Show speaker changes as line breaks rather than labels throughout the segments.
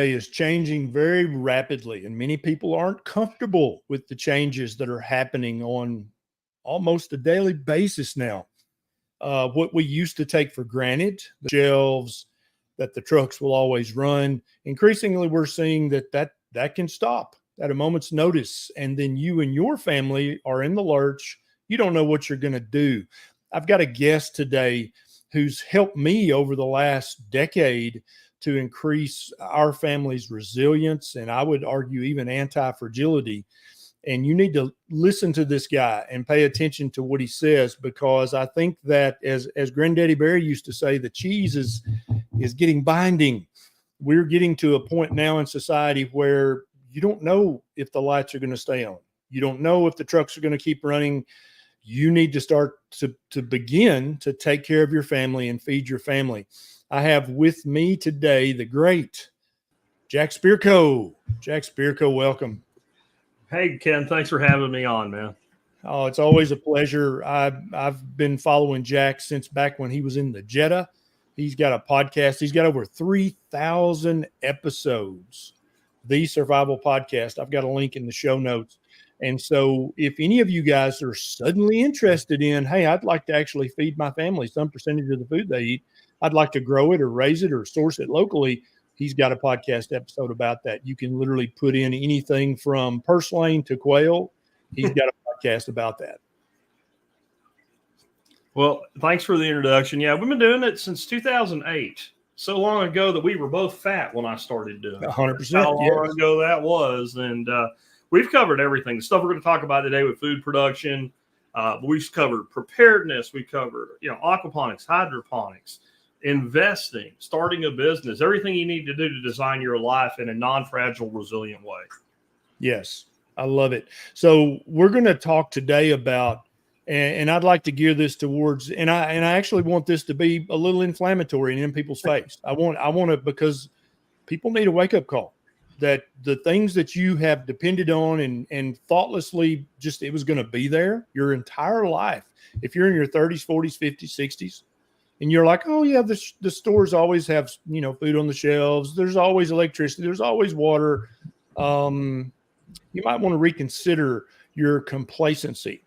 is changing very rapidly, and many people aren't comfortable with the changes that are happening on almost a daily basis now. What we used to take for granted, the shelves, that the trucks will always run, increasingly we're seeing that can stop at a moment's notice, and then you and your family are in the lurch. You don't know what you're going to do. I've got a guest today who's helped me over the last decade to increase our family's resilience, and I would argue even anti-fragility. And you need to listen to this guy and pay attention to what he says, because I think that as Granddaddy Barry used to say, the cheese is getting binding. We're getting to a point now in society where you don't know if the lights are going to stay on. You don't know if the trucks are going to keep running. You need to start to begin to take care of your family and feed your family. I have with me today the great Jack Spirko. Jack Spirko, welcome.
Hey, Ken, thanks for having me on, man.
Oh, it's always a pleasure. I've been following Jack since back when he was in the Jetta. He's got a podcast. He's got over 3,000 episodes. The Survival Podcast. I've got a link in the show notes. And so if any of you guys are suddenly interested in, hey, I'd like to actually feed my family some percentage of the food they eat, I'd like to grow it or raise it or source it locally, he's got a podcast episode about that. You can literally put in anything from purslane to quail. He's got a podcast about that.
Well, thanks for the introduction. Yeah, we've been doing it since 2008. So long ago that we were both fat when I started doing it.
100%.
How long ago that was. And we've covered everything. The stuff we're going to talk about today with food production. We've covered preparedness. We covered, aquaponics, hydroponics, investing, starting a business, everything you need to do to design your life in a non-fragile, resilient way.
Yes, I love it. So we're going to talk today about, and I'd like to gear this towards, and I actually want this to be a little inflammatory and in people's face. I want it because people need a wake-up call that the things that you have depended on and thoughtlessly just, it was going to be there your entire life. If you're in your 30s, 40s, 50s, 60s, and you're like, oh yeah, the stores always have, food on the shelves. There's always electricity. There's always water. You might want to reconsider your complacency.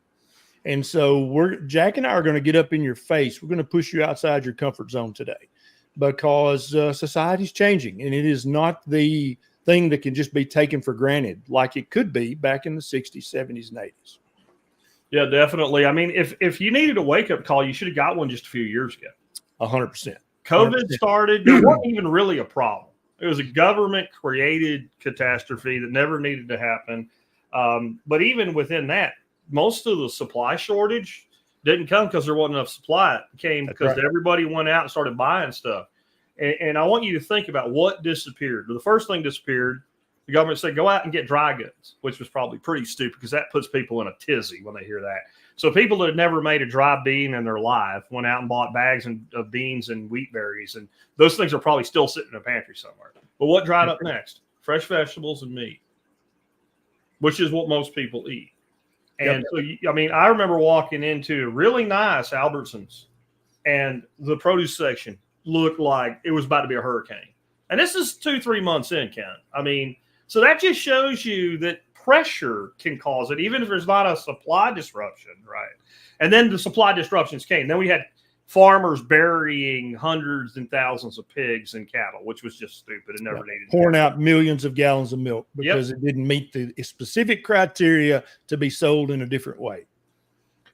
And so Jack and I are going to get up in your face. We're going to push you outside your comfort zone today, because society's changing, and it is not the thing that can just be taken for granted like it could be back in the 60s, 70s, and 80s.
Yeah, definitely. I mean, if you needed a wake-up call, you should have got one just a few years ago.
100%.
COVID started. It wasn't even really a problem. It was a government-created catastrophe that never needed to happen. But even within that, most of the supply shortage didn't come because there wasn't enough supply. It came because everybody went out and started buying stuff. And I want you to think about what disappeared. The first thing disappeared, the government said, go out and get dry goods, which was probably pretty stupid because that puts people in a tizzy when they hear that. So people that had never made a dry bean in their life went out and bought bags of beans and wheat berries. And those things are probably still sitting in a pantry somewhere. But what dried up next? Fresh vegetables and meat, which is what most people eat. And so, I remember walking into a really nice Albertsons, and the produce section looked like it was about to be a hurricane. And this is 2-3 months in, Ken. So that just shows you that pressure can cause it, even if there's not a supply disruption, right? And then the supply disruptions came. Then we had farmers burying hundreds and thousands of pigs and cattle, which was just stupid and never needed.
Pouring out millions of gallons of milk because it didn't meet the specific criteria to be sold in a different way.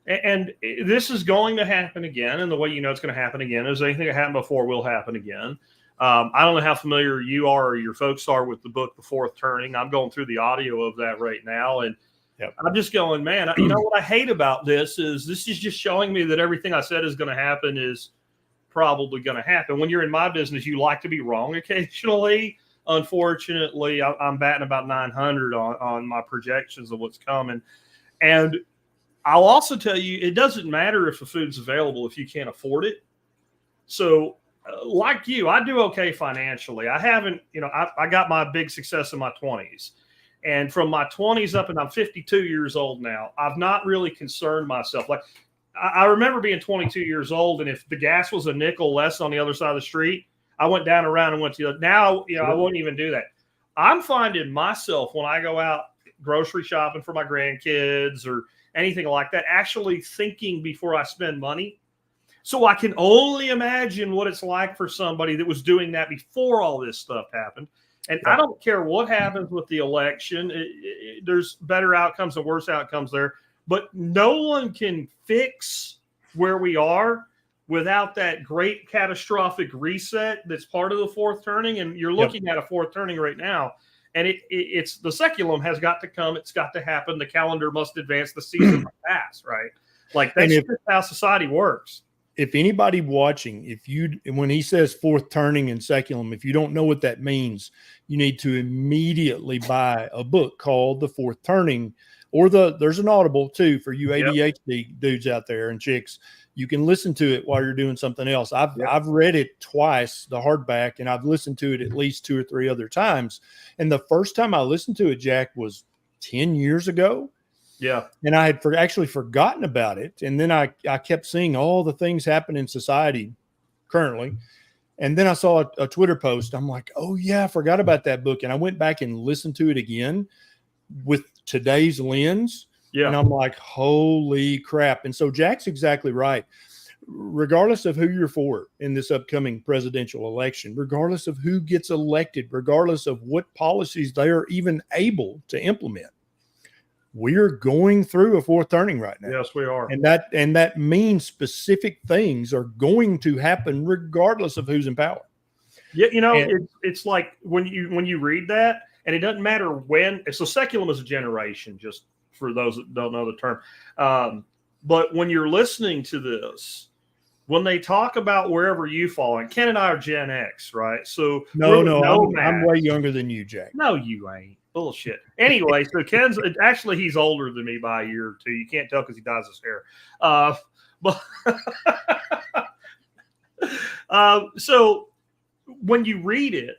And this is going to happen again. And the way it's going to happen again is anything that happened before will happen again. I don't know how familiar you are or your folks are with the book, The Fourth Turning. I'm going through the audio of that right now. And I'm just going, man, what I hate about this is just showing me that everything I said is going to happen is probably going to happen. When you're in my business, you like to be wrong occasionally. Unfortunately, I'm batting about 900 on my projections of what's coming. And I'll also tell you, it doesn't matter if the food's available if you can't afford it. So like you, I do okay financially. I haven't, I got my big success in my 20s. And from my 20s up, and I'm 52 years old now, I've not really concerned myself. Like, I remember being 22 years old, and if the gas was a nickel less on the other side of the street, I went down around and went to the, now, I wouldn't even do that. I'm finding myself when I go out grocery shopping for my grandkids or anything like that, actually thinking before I spend money. So I can only imagine what it's like for somebody that was doing that before all this stuff happened. And I don't care what happens with the election. There's better outcomes and worse outcomes there. But no one can fix where we are without that great catastrophic reset that's part of the fourth turning. And you're looking at a fourth turning right now. And it's the seculum has got to come. It's got to happen. The calendar must advance. The season must pass, right? Like that's just how society works.
If anybody watching, when he says fourth turning and seculum, if you don't know what that means, you need to immediately buy a book called The Fourth Turning, or there's an Audible too for you ADHD dudes out there and chicks. You can listen to it while you're doing something else. I've read it twice, the hardback, and I've listened to it at least 2 or 3 other times. And the first time I listened to it, Jack, was 10 years ago.
Yeah.
And I had actually forgotten about it. And then I kept seeing all the things happen in society currently. And then I saw a Twitter post. I'm like, oh, yeah, I forgot about that book. And I went back and listened to it again with today's lens.
Yeah.
And I'm like, holy crap. And so Jack's exactly right. Regardless of who you're for in this upcoming presidential election, regardless of who gets elected, regardless of what policies they are even able to implement, we're going through a fourth turning right now.
Yes, we are.
And that means specific things are going to happen regardless of who's in power.
Yeah, it's like when you read that, and it doesn't matter when. So seculum is a generation, just for those that don't know the term. But when you're listening to this, when they talk about wherever you fall, and Ken and I are Gen X, right? So
no, I'm way younger than you, Jack.
No, you ain't. Bullshit. Anyway, so Ken's actually he's older than me by a year or two. You can't tell because he dyes his hair. So when you read it,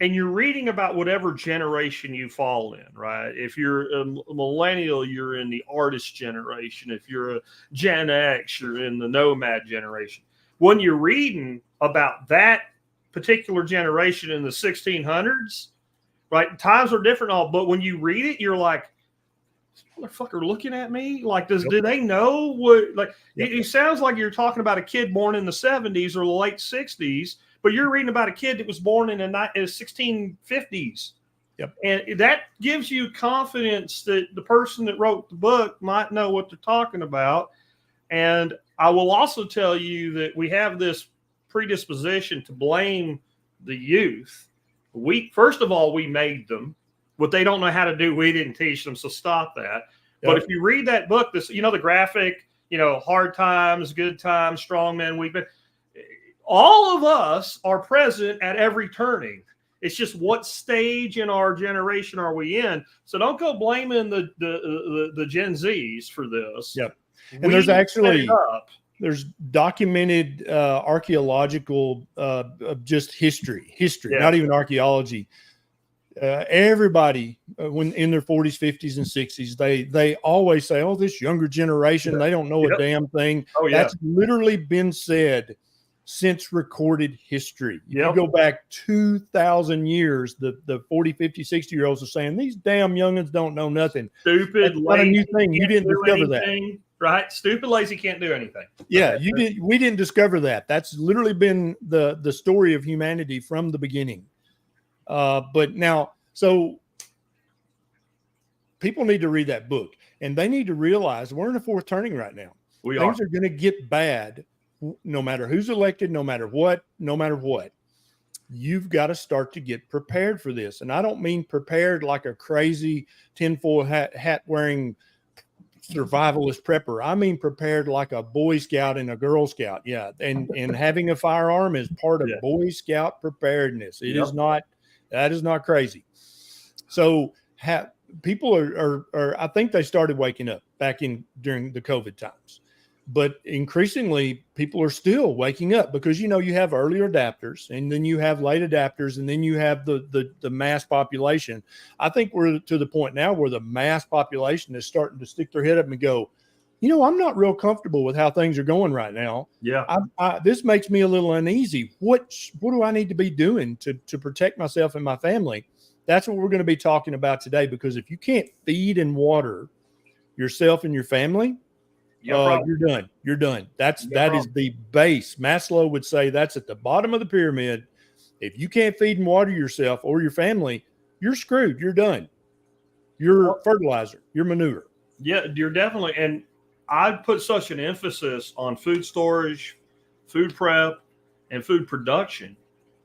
and you're reading about whatever generation you fall in, right? If you're a millennial, you're in the artist generation. If you're a Gen X, you're in the nomad generation. When you're reading about that particular generation in the 1600s, right? Times are different, but when you read it, you're like, this motherfucker looking at me? Like, do they know what? Like, it sounds like you're talking about a kid born in the 70s or the late 60s, but you're reading about a kid that was born in the 1650s.
Yep.
And that gives you confidence that the person that wrote the book might know what they're talking about. And I will also tell you that we have this predisposition to blame the youth. First of all, we made them. What they don't know how to do, we didn't teach them, so stop that. Yep. But if you read that book, the graphic, hard times, good times, strong men, weak men, all of us are present at every turning. It's just what stage in our generation are we in? So don't go blaming the Gen Zs for this.
Yep. And there's documented archaeological just history, not even archaeology. Everybody when in their 40s, 50s, and 60s, they always say, oh, this younger generation, they don't know a damn thing. Oh, yeah. That's literally been said since recorded history. If you go back 2,000 years, the 40, 50, 60-year-olds are saying, these damn youngins don't know nothing.
Stupid,
that's not a new thing. You didn't discover that.
Right? Stupid, lazy, can't do anything.
Yeah, we didn't discover that. That's literally been the story of humanity from the beginning. But now, so people need to read that book, and they need to realize we're in a fourth turning right now. Things are going to get bad no matter who's elected, no matter what. You've got to start to get prepared for this. And I don't mean prepared like a crazy tinfoil hat wearing survivalist prepper. I mean prepared like a Boy Scout and a Girl Scout. Yeah. And having a firearm is part of Boy Scout preparedness. That is not crazy. So people are I think they started waking up back during the COVID times. But increasingly, people are still waking up because, you have early adapters, and then you have late adapters, and then you have the mass population. I think we're to the point now where the mass population is starting to stick their head up and go, I'm not real comfortable with how things are going right now.
Yeah.
This makes me a little uneasy. What do I need to be doing to protect myself and my family? That's what we're going to be talking about today, because if you can't feed and water yourself and your family, you're done. You're done. That is the base. Maslow would say that's at the bottom of the pyramid. If you can't feed and water yourself or your family, you're screwed. You're done. You're fertilizer. You're manure.
Yeah, you're definitely. And I put such an emphasis on food storage, food prep, and food production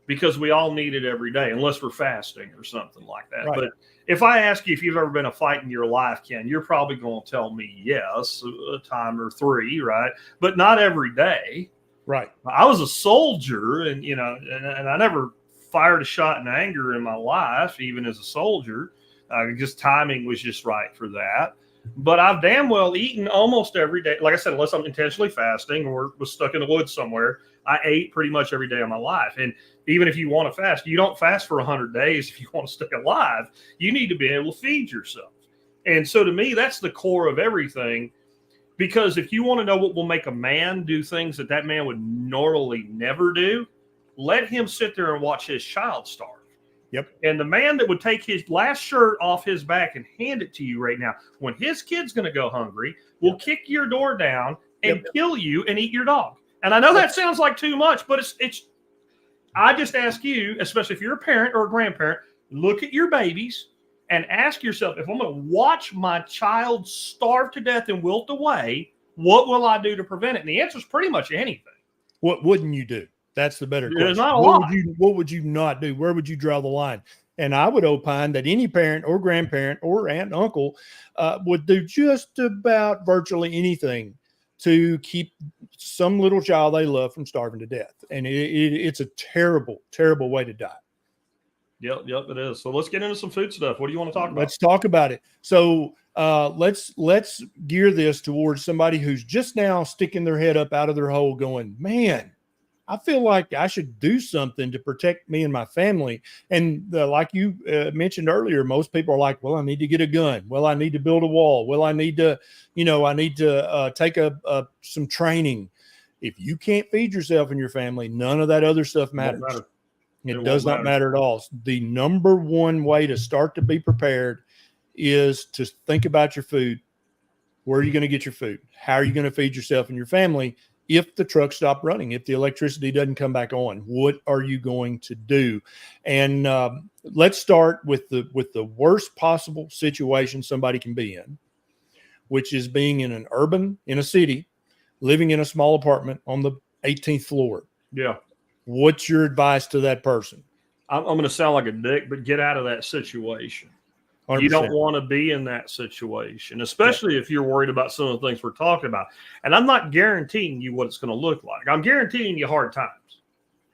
because we all need it every day, unless we're fasting or something like that.
Right.
But if I ask you if you've ever been a fight in your life, Ken, you're probably going to tell me yes, a time or three, right? But not every day.
Right.
I was a soldier, and and I never fired a shot in anger in my life, even as a soldier. Just timing was just right for that. But I've damn well eaten almost every day. Like I said, unless I'm intentionally fasting or was stuck in the woods somewhere, I ate pretty much every day of my life. And even if you want to fast, you don't fast for 100 days if you want to stay alive. You need to be able to feed yourself. And so to me, that's the core of everything. Because if you want to know what will make a man do things that man would normally never do, let him sit there and watch his child starve.
Yep.
And the man that would take his last shirt off his back and hand it to you right now, when his kid's going to go hungry, will kick your door down and kill you and eat your dog. And I know that sounds like too much, but it's. I just ask you, especially if you're a parent or a grandparent, look at your babies and ask yourself, if I'm going to watch my child starve to death and wilt away, what will I do to prevent it? And the answer is pretty much anything.
What wouldn't you do? That's the better question.
There's not a lot.
What would you not do? Where would you draw the line? And I would opine that any parent or grandparent or aunt and uncle would do just about virtually anything to keep some little child they love from starving to death. And it's a terrible, terrible way to die.
Yep, it is. So let's get into some food stuff. What do you want to talk about?
Let's talk about it. So let's gear this towards somebody who's just now sticking their head up out of their hole going, man, I feel like I should do something to protect me and my family. And like you mentioned earlier, most people are like, well, I need to get a gun. Well, I need to build a wall. Well, I need to take some training. If you can't feed yourself and your family, none of that other stuff matters. It does not matter at all. The number one way to start to be prepared is to think about your food. Where are you going to get your food? How are you going to feed yourself and your family? If the truck stopped running, if the electricity doesn't come back on, what are you going to do? And let's start with the worst possible situation somebody can be in, which is being in a city, living in a small apartment on the 18th floor.
Yeah.
What's your advice to that person?
I'm going to sound like a dick, but get out of that situation.
100%.
You don't want to be in that situation, especially if you're worried about some of the things we're talking about. And I'm not guaranteeing you what it's going to look like. I'm guaranteeing you hard times.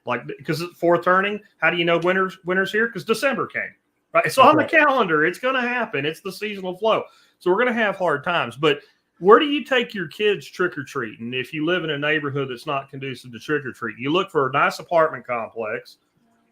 Like, because it's fourth turning, how do you know winter's here? Because December came, right? It's on the calendar. It's going to happen. It's the seasonal flow. So we're going to have hard times. But where do you take your kids trick-or-treating if you live in a neighborhood that's not conducive to trick-or-treat? You look for a nice apartment complex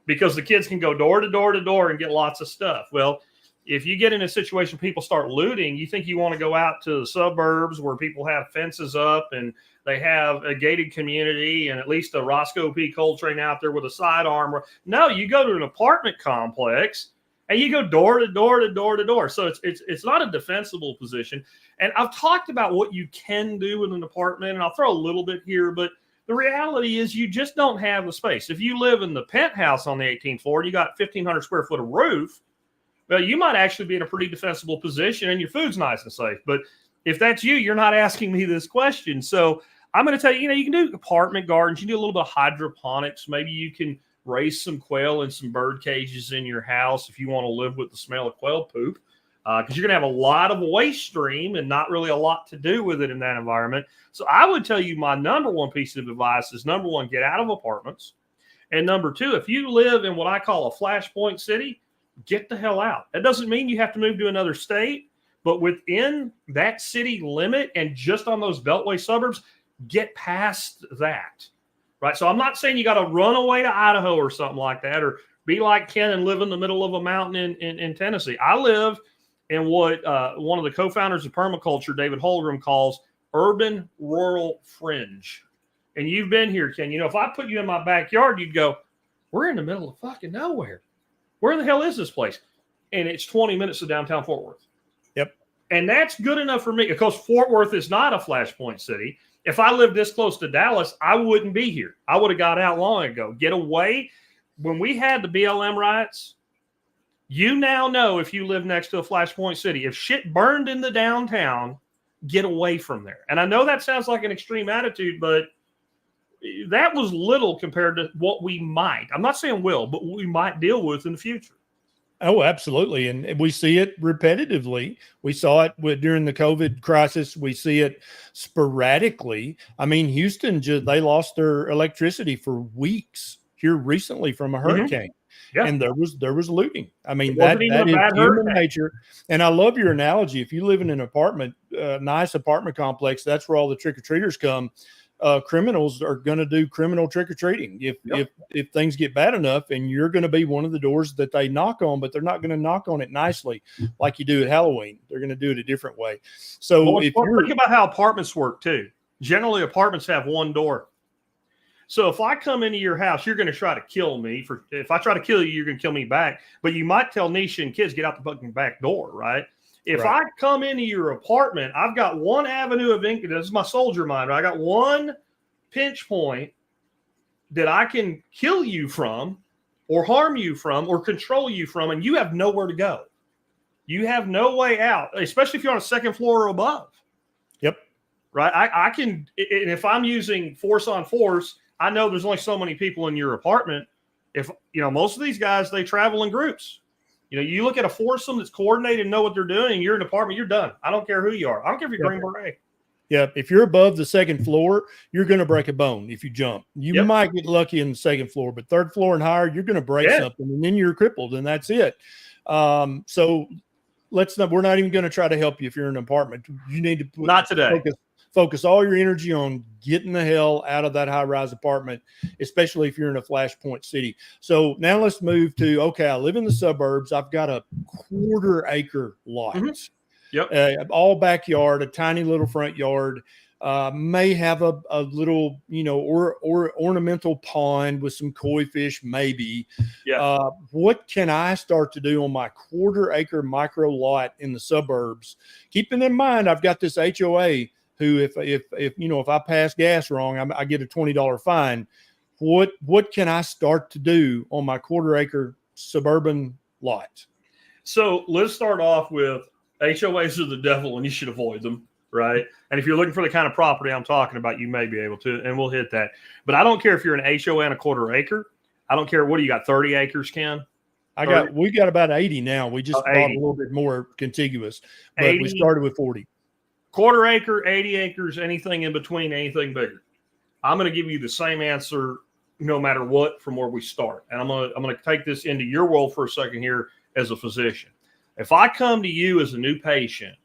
because the kids can go door to door to door and get lots of stuff. Well, if you get in a situation people start looting, you think you want to go out to the suburbs where people have fences up and they have a gated community and at least a Roscoe P. Coltrane out there with a sidearm. No, you go to an apartment complex and you go door to door to door to door. So it's not a defensible position. And I've talked about what you can do in an apartment, and I'll throw a little bit here, but the reality is you just don't have the space. If you live in the penthouse on the 18th floor and you got 1,500 square foot of roof, well, you might actually be in a pretty defensible position and your food's nice and safe. But if that's you, you're not asking me this question. So I'm going to tell you, you can do apartment gardens. You can do a little bit of hydroponics. Maybe you can raise some quail and some bird cages in your house if you want to live with the smell of quail poop, because you're going to have a lot of waste stream and not really a lot to do with it in that environment. So I would tell you my number one piece of advice is, number one, get out of apartments. And number two, if you live in what I call a flashpoint city, get the hell out. That doesn't mean you have to move to another state, but within that city limit and just on those beltway suburbs, get past that, right? So I'm not saying you got to run away to Idaho or something like that, or be like Ken and live in the middle of a mountain in Tennessee. I live in what one of the co-founders of permaculture, David Holgram, calls urban rural fringe. And you've been here, Ken. You know, if I put you in my backyard, you'd go, we're in the middle of fucking nowhere. Where the hell is this place? And it's 20 minutes to downtown Fort Worth.
Yep.
And that's good enough for me because Fort Worth is not a flashpoint city. If I lived this close to Dallas, I wouldn't be here. I would have got out long ago. Get away. When we had the BLM riots, you now know if you live next to a flashpoint city, if shit burned in the downtown, get away from there. And I know that sounds like an extreme attitude, but that was little compared to what we might, I'm not saying will, but we might deal with in the future.
Oh, absolutely. And we see it repetitively. We saw it during the COVID crisis. We see it sporadically. I mean, Houston, they lost their electricity for weeks here recently from a hurricane. Yeah. And there was looting. I mean, that is human nature. And I love your analogy. If you live in an apartment, nice apartment complex, that's where all the trick-or-treaters come. Criminals are going to do criminal trick-or-treating if things get bad enough, and you're going to be one of the doors that they knock on, but they're not going to knock on it nicely like you do at Halloween. They're going to do it a different way. So think
about how apartments work too. Generally, apartments have one door. So if I come into your house, you're going to try to kill me. If I try to kill you, you're going to kill me back. But you might tell Nisha and kids, get out the fucking back door, right? If I come into your apartment, I've got one avenue of income. This is my soldier mind. Right? I got one pinch point that I can kill you from or harm you from or control you from, and you have nowhere to go. You have no way out, especially if you're on a second floor or above.
Yep.
Right? I can, and if I'm using force on force, I know there's only so many people in your apartment. If, most of these guys, they travel in groups. You look at a foursome that's coordinated and know what they're doing, and you're in an apartment, you're done. I don't care who you are. I don't care if you're Green Beret.
Yeah, if you're above the second floor, you're going to break a bone if you jump. You might get lucky in the second floor, but third floor and higher, you're going to break something, and then you're crippled, and that's it. So we're not even going to try to help you if you're in an apartment. You need to
not today.
Focus all your energy on getting the hell out of that high-rise apartment, especially if you're in a flashpoint city. So now let's move to, okay, I live in the suburbs. I've got a 1/4-acre lot.
Yep.
All backyard, a tiny little front yard, may have a little, or ornamental pond with some koi fish, maybe.
Yeah.
What can I start to do on my 1/4-acre micro lot in the suburbs? Keeping in mind, I've got this HOA who, if I pass gas wrong, I get a $20 fine. What can I start to do on my 1/4-acre suburban lot?
So let's start off with HOAs are the devil and you should avoid them, right? And if you're looking for the kind of property I'm talking about, you may be able to, and we'll hit that. But I don't care if you're an HOA and a 1/4 acre. I don't care. What do you got, 30 acres, Ken?
We got about 80 now. We just bought a little bit more contiguous, but 80, we started with 40.
1/4 acre, 80 acres, anything in between, anything bigger. I'm going to give you the same answer no matter what from where we start. And I'm going to take this into your world for a second here as a physician. If I come to you as a new patient,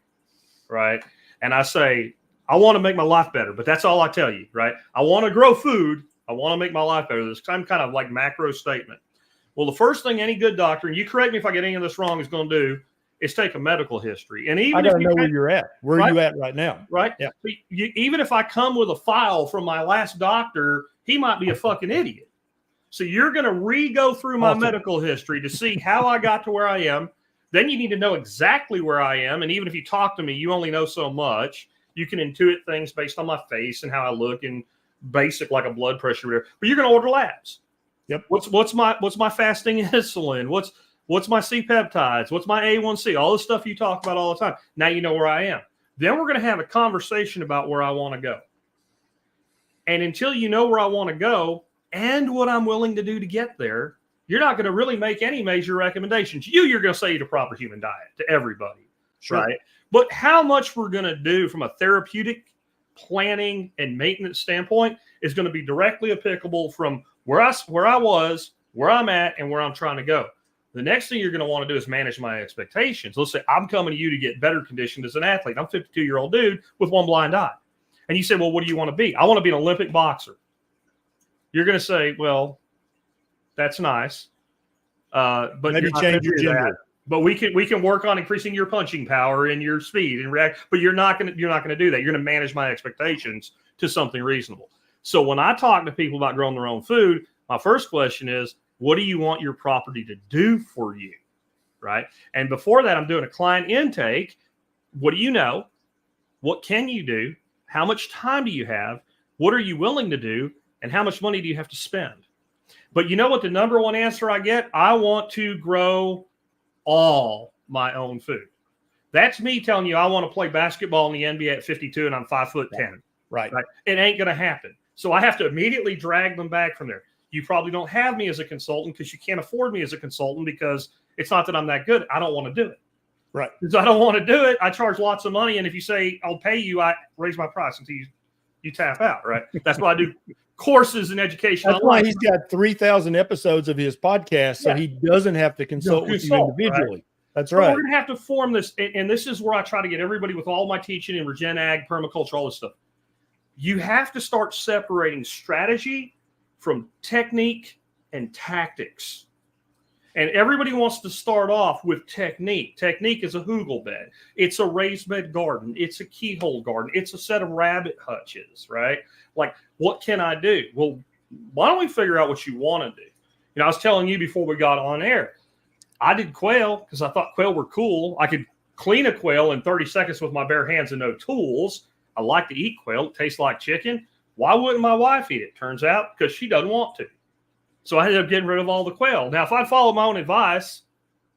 right, and I say, I want to make my life better, but that's all I tell you, right? I want to grow food. I want to make my life better. This kind of like macro statement. Well, the first thing any good doctor, and you correct me if I get any of this wrong, is going to do is take a medical history. And even
I gotta know where you're at. Where are you at right now?
Right. Yeah. Even if I come with a file from my last doctor, he might be a fucking idiot. So you're going to go through my medical history to see how I got to where I am. Then you need to know exactly where I am. And even if you talk to me, you only know so much. You can intuit things based on my face and how I look and basic like a blood pressure, whatever. But you're going to order labs.
Yep.
What's my fasting insulin? What's my C-peptides? What's my A1C? All the stuff you talk about all the time. Now you know where I am. Then we're going to have a conversation about where I want to go. And until you know where I want to go and what I'm willing to do to get there, you're not going to really make any major recommendations. You're going to say eat a proper human diet to everybody,
sure,
right? But how much we're going to do from a therapeutic planning and maintenance standpoint is going to be directly applicable from where I was, where I'm at, and where I'm trying to go. The next thing you're going to want to do is manage my expectations. Let's say I'm coming to you to get better conditioned as an athlete. I'm a 52-year-old dude with one blind eye. And you say, well, what do you want to be? I want to be an Olympic boxer. You're going to say, well, that's nice. But
maybe change your gender.
But we can work on increasing your punching power and your speed and react. But you're not gonna do that. You're gonna manage my expectations to something reasonable. So when I talk to people about growing their own food, my first question is, what do you want your property to do for you, right? And before that, I'm doing a client intake. What do you know? What can you do? How much time do you have? What are you willing to do? And how much money do you have to spend? But you know what the number one answer I get? I want to grow all my own food. That's me telling you I want to play basketball in the NBA at 52 and I'm 5'10".
Right.
It ain't going to happen. So I have to immediately drag them back from there. You probably don't have me as a consultant because you can't afford me as a consultant, because it's not that I'm that good. I don't want to do it.
Right.
Because I don't want to do it. I charge lots of money. And if you say I'll pay you, I raise my price until you tap out. Right. That's why I do courses and education.
That's why he's got 3,000 episodes of his podcast, so he doesn't have to consult with you individually. Right? That's right.
We're going to have to form this. And this is where I try to get everybody with all my teaching and regen ag, permaculture, all this stuff. You have to start separating strategy from technique and tactics. And everybody wants to start off with technique. Technique is a hugel bed. It's a raised bed garden. It's a keyhole garden. It's a set of rabbit hutches, right? Like, what can I do? Well, why don't we figure out what you want to do? You know, I was telling you before we got on air, I did quail because I thought quail were cool. I could clean a quail in 30 seconds with my bare hands and no tools. I like to eat quail. It tastes like chicken. Why wouldn't my wife eat it? Turns out because she doesn't want to. So I ended up getting rid of all the quail. Now, if I'd followed my own advice,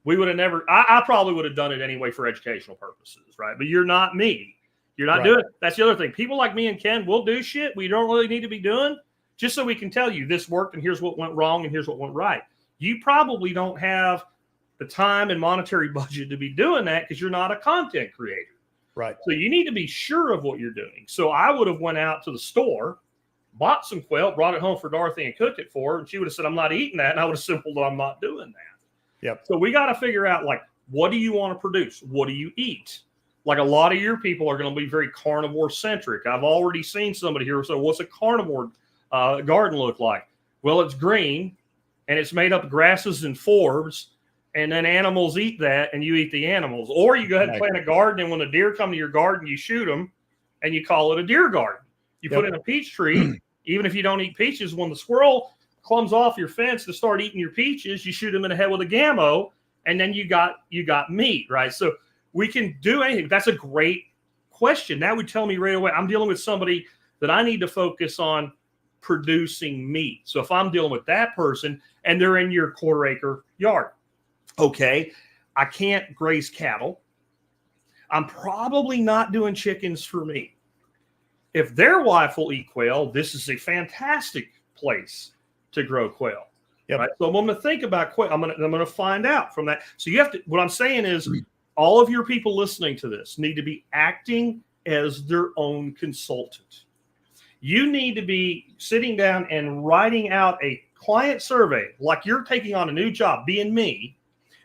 we would have never, I probably would have done it anyway for educational purposes, right? But you're not me. You're not doing it. That's the other thing. People like me and Ken will do shit we don't really need to be doing just so we can tell you this worked and here's what went wrong and here's what went right. You probably don't have the time and monetary budget to be doing that because you're not a content creator.
Right.
So you need to be sure of what you're doing. So I would have went out to the store, bought some quail, brought it home for Dorothy and cooked it for her. And she would have said, I'm not eating that. And I would have simpled, I'm not doing that.
Yep.
So we got to figure out, like, what do you want to produce? What do you eat? Like, a lot of your people are going to be very carnivore centric. I've already seen somebody here. So what's a carnivore garden look like? Well, it's green and it's made up of grasses and forbs. And then animals eat that and you eat the animals. Or you go ahead and plant a garden, and when the deer come to your garden, you shoot them and you call it a deer garden. You put in a peach tree, even if you don't eat peaches, when the squirrel comes off your fence to start eating your peaches, you shoot him in the head with a gammo, and then you got meat, right? So we can do anything. That's a great question. That would tell me right away, I'm dealing with somebody that I need to focus on producing meat. So if I'm dealing with that person and they're in your quarter acre yard, okay, I can't graze cattle. I'm probably not doing chickens for me. If their wife will eat quail, this is a fantastic place to grow quail. Yep. Right? So I'm going to think about quail. I'm going to find out from that. So you have to, what I'm saying is, all of your people listening to this need to be acting as their own consultant. You need to be sitting down and writing out a client survey, like you're taking on a new job, being me,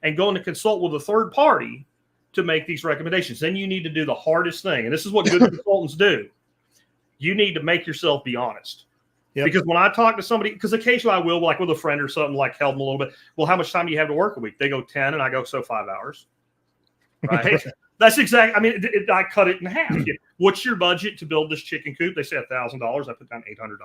and going to consult with a third party to make these recommendations. Then you need to do the hardest thing. And this is what good consultants do. You need to make yourself be honest. Yep. Because when I talk to somebody, because occasionally I will, like with a friend or something, like help them a little bit. Well, how much time do you have to work a week? They go 10, and I go, so 5 hours. Right? That's exactly, I mean, I cut it in half. What's your budget to build this chicken coop? They say $1,000. I put down $800.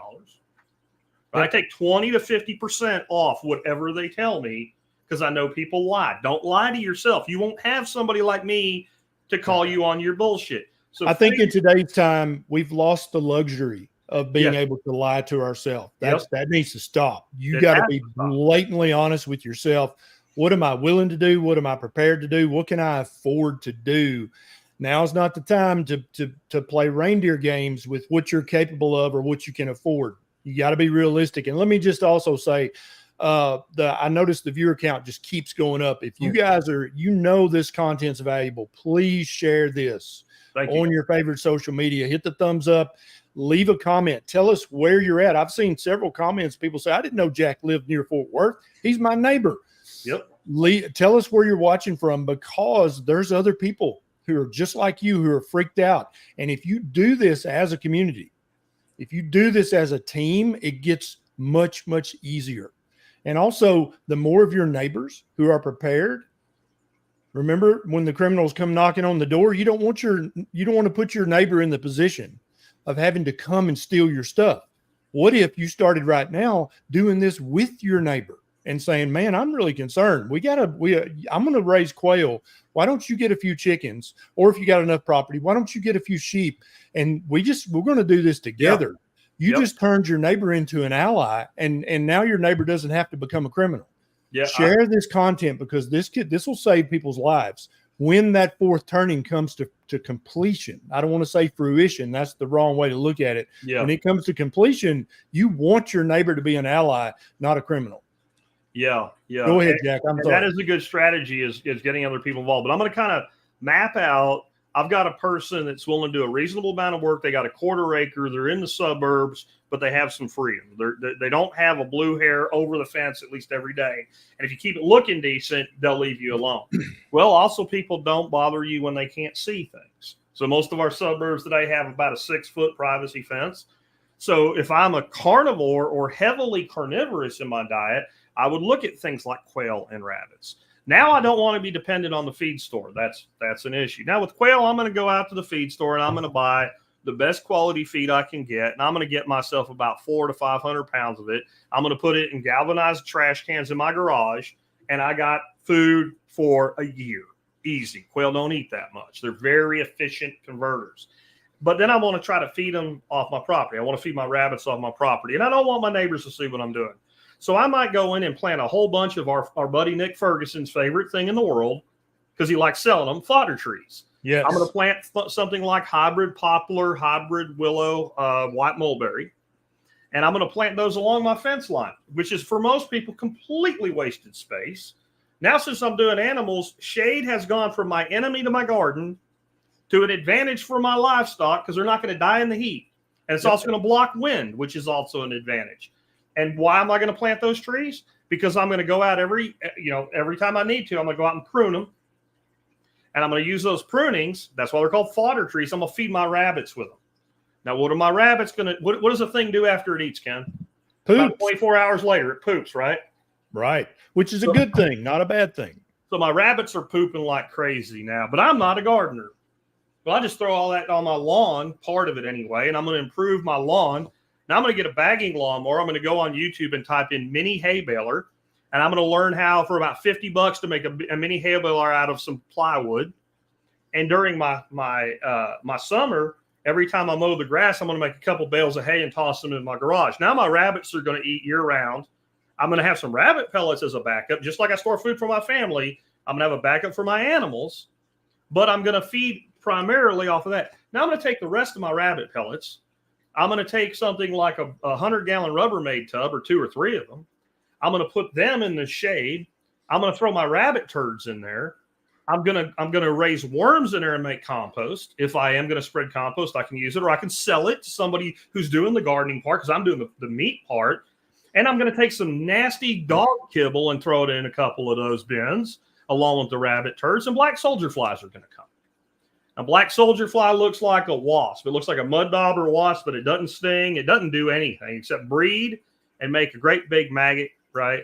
Right? I take 20 to 50% off whatever they tell me, because I know people lie. Don't lie to yourself. You won't have somebody like me to call you on your bullshit. So I
think in today's time, we've lost the luxury of being able to lie to ourselves. That needs to stop. You got to be blatantly honest with yourself. What am I willing to do? What am I prepared to do? What can I afford to do? Now's not the time to play reindeer games with what you're capable of or what you can afford. You got to be realistic. And let me just also say, I noticed the viewer count just keeps going up. If you guys this content's valuable, please share this on your favorite social media. Hit the thumbs up, leave a comment. Tell us where you're at. I've seen several comments. People say, I didn't know Jack lived near Fort Worth. He's my neighbor.
Yep.
Tell us where you're watching from, because there's other people who are just like you who are freaked out. And if you do this as a community, if you do this as a team, it gets much, much easier. And also, the more of your neighbors who are prepared, Remember when the criminals come knocking on the door, you don't want to put your neighbor in the position of having to come and steal your stuff. What if you started right now doing this with your neighbor and saying, man, I'm really concerned. I'm going to raise quail. Why don't you get a few chickens? Or if you got enough property, why don't you get a few sheep? And we're going to do this together. You just turned your neighbor into an ally, and now your neighbor doesn't have to become a criminal. Yeah, share this content, because this will save people's lives when that fourth turning comes to completion. I don't want to say fruition. That's the wrong way to look at it. Yeah. When it comes to completion, you want your neighbor to be an ally, not a criminal.
Yeah.
Go ahead, Jack. I'm sorry.
That is a good strategy, is getting other people involved. But I'm going to kind of map out. I've got a person that's willing to do a reasonable amount of work. They got a 1/4 acre. They're in the suburbs, but they have some freedom. They don't have a blue hair over the fence at least every day. And if you keep it looking decent, they'll leave you alone. Well, also, people don't bother you when they can't see things. So most of our suburbs today have about a 6-foot privacy fence. So if I'm a carnivore or heavily carnivorous in my diet, I would look at things like quail and rabbits. Now I don't want to be dependent on the feed store. That's an issue. Now with quail, I'm going to go out to the feed store and I'm going to buy the best quality feed I can get. And I'm going to get myself about 400 to 500 pounds of it. I'm going to put it in galvanized trash cans in my garage. And I got food for a year. Easy. Quail don't eat that much. They're very efficient converters. But then I want to try to feed them off my property. I want to feed my rabbits off my property. And I don't want my neighbors to see what I'm doing. So I might go in and plant a whole bunch of our buddy Nick Ferguson's favorite thing in the world, because he likes selling them, fodder trees. Yes. I'm going to plant something like hybrid poplar, hybrid willow, white mulberry. And I'm going to plant those along my fence line, which is for most people completely wasted space. Now, since I'm doing animals, shade has gone from my enemy to my garden to an advantage for my livestock, because they're not going to die in the heat. And it's also going to block wind, which is also an advantage. And why am I going to plant those trees? Because I'm going to go out every time I need to. I'm going to go out and prune them. And I'm going to use those prunings. That's why they're called fodder trees. I'm going to feed my rabbits with them. Now, what are my rabbits going to, what does the thing do after it eats, Ken?
Poops.
About 24 hours later, it poops, right?
Right. Which is a good thing, not a bad thing.
So my rabbits are pooping like crazy now, but I'm not a gardener. Well, I just throw all that on my lawn, part of it anyway, and I'm going to improve my lawn. Now I'm going to get a bagging lawnmower. I'm going to go on YouTube and type in mini hay baler, and I'm going to learn how for about $50 to make a mini hay baler out of some plywood. And during my summer, every time I mow the grass, I'm going to make a couple bales of hay and toss them in my garage. Now my rabbits are going to eat year round. I'm going to have some rabbit pellets as a backup, just like I store food for my family. I'm going to have a backup for my animals, but I'm going to feed primarily off of that. Now I'm going to take the rest of my rabbit pellets. I'm going to take something like a 100-gallon Rubbermaid tub, or 2 or 3 of them. I'm going to put them in the shade. I'm going to throw my rabbit turds in there. I'm going to raise worms in there and make compost. If I am going to spread compost, I can use it, or I can sell it to somebody who's doing the gardening part, because I'm doing the meat part. And I'm going to take some nasty dog kibble and throw it in a couple of those bins, along with the rabbit turds, and black soldier flies are going to come. A black soldier fly looks like a wasp. It looks like a mud dauber wasp, but it doesn't sting. It doesn't do anything except breed and make a great big maggot, right?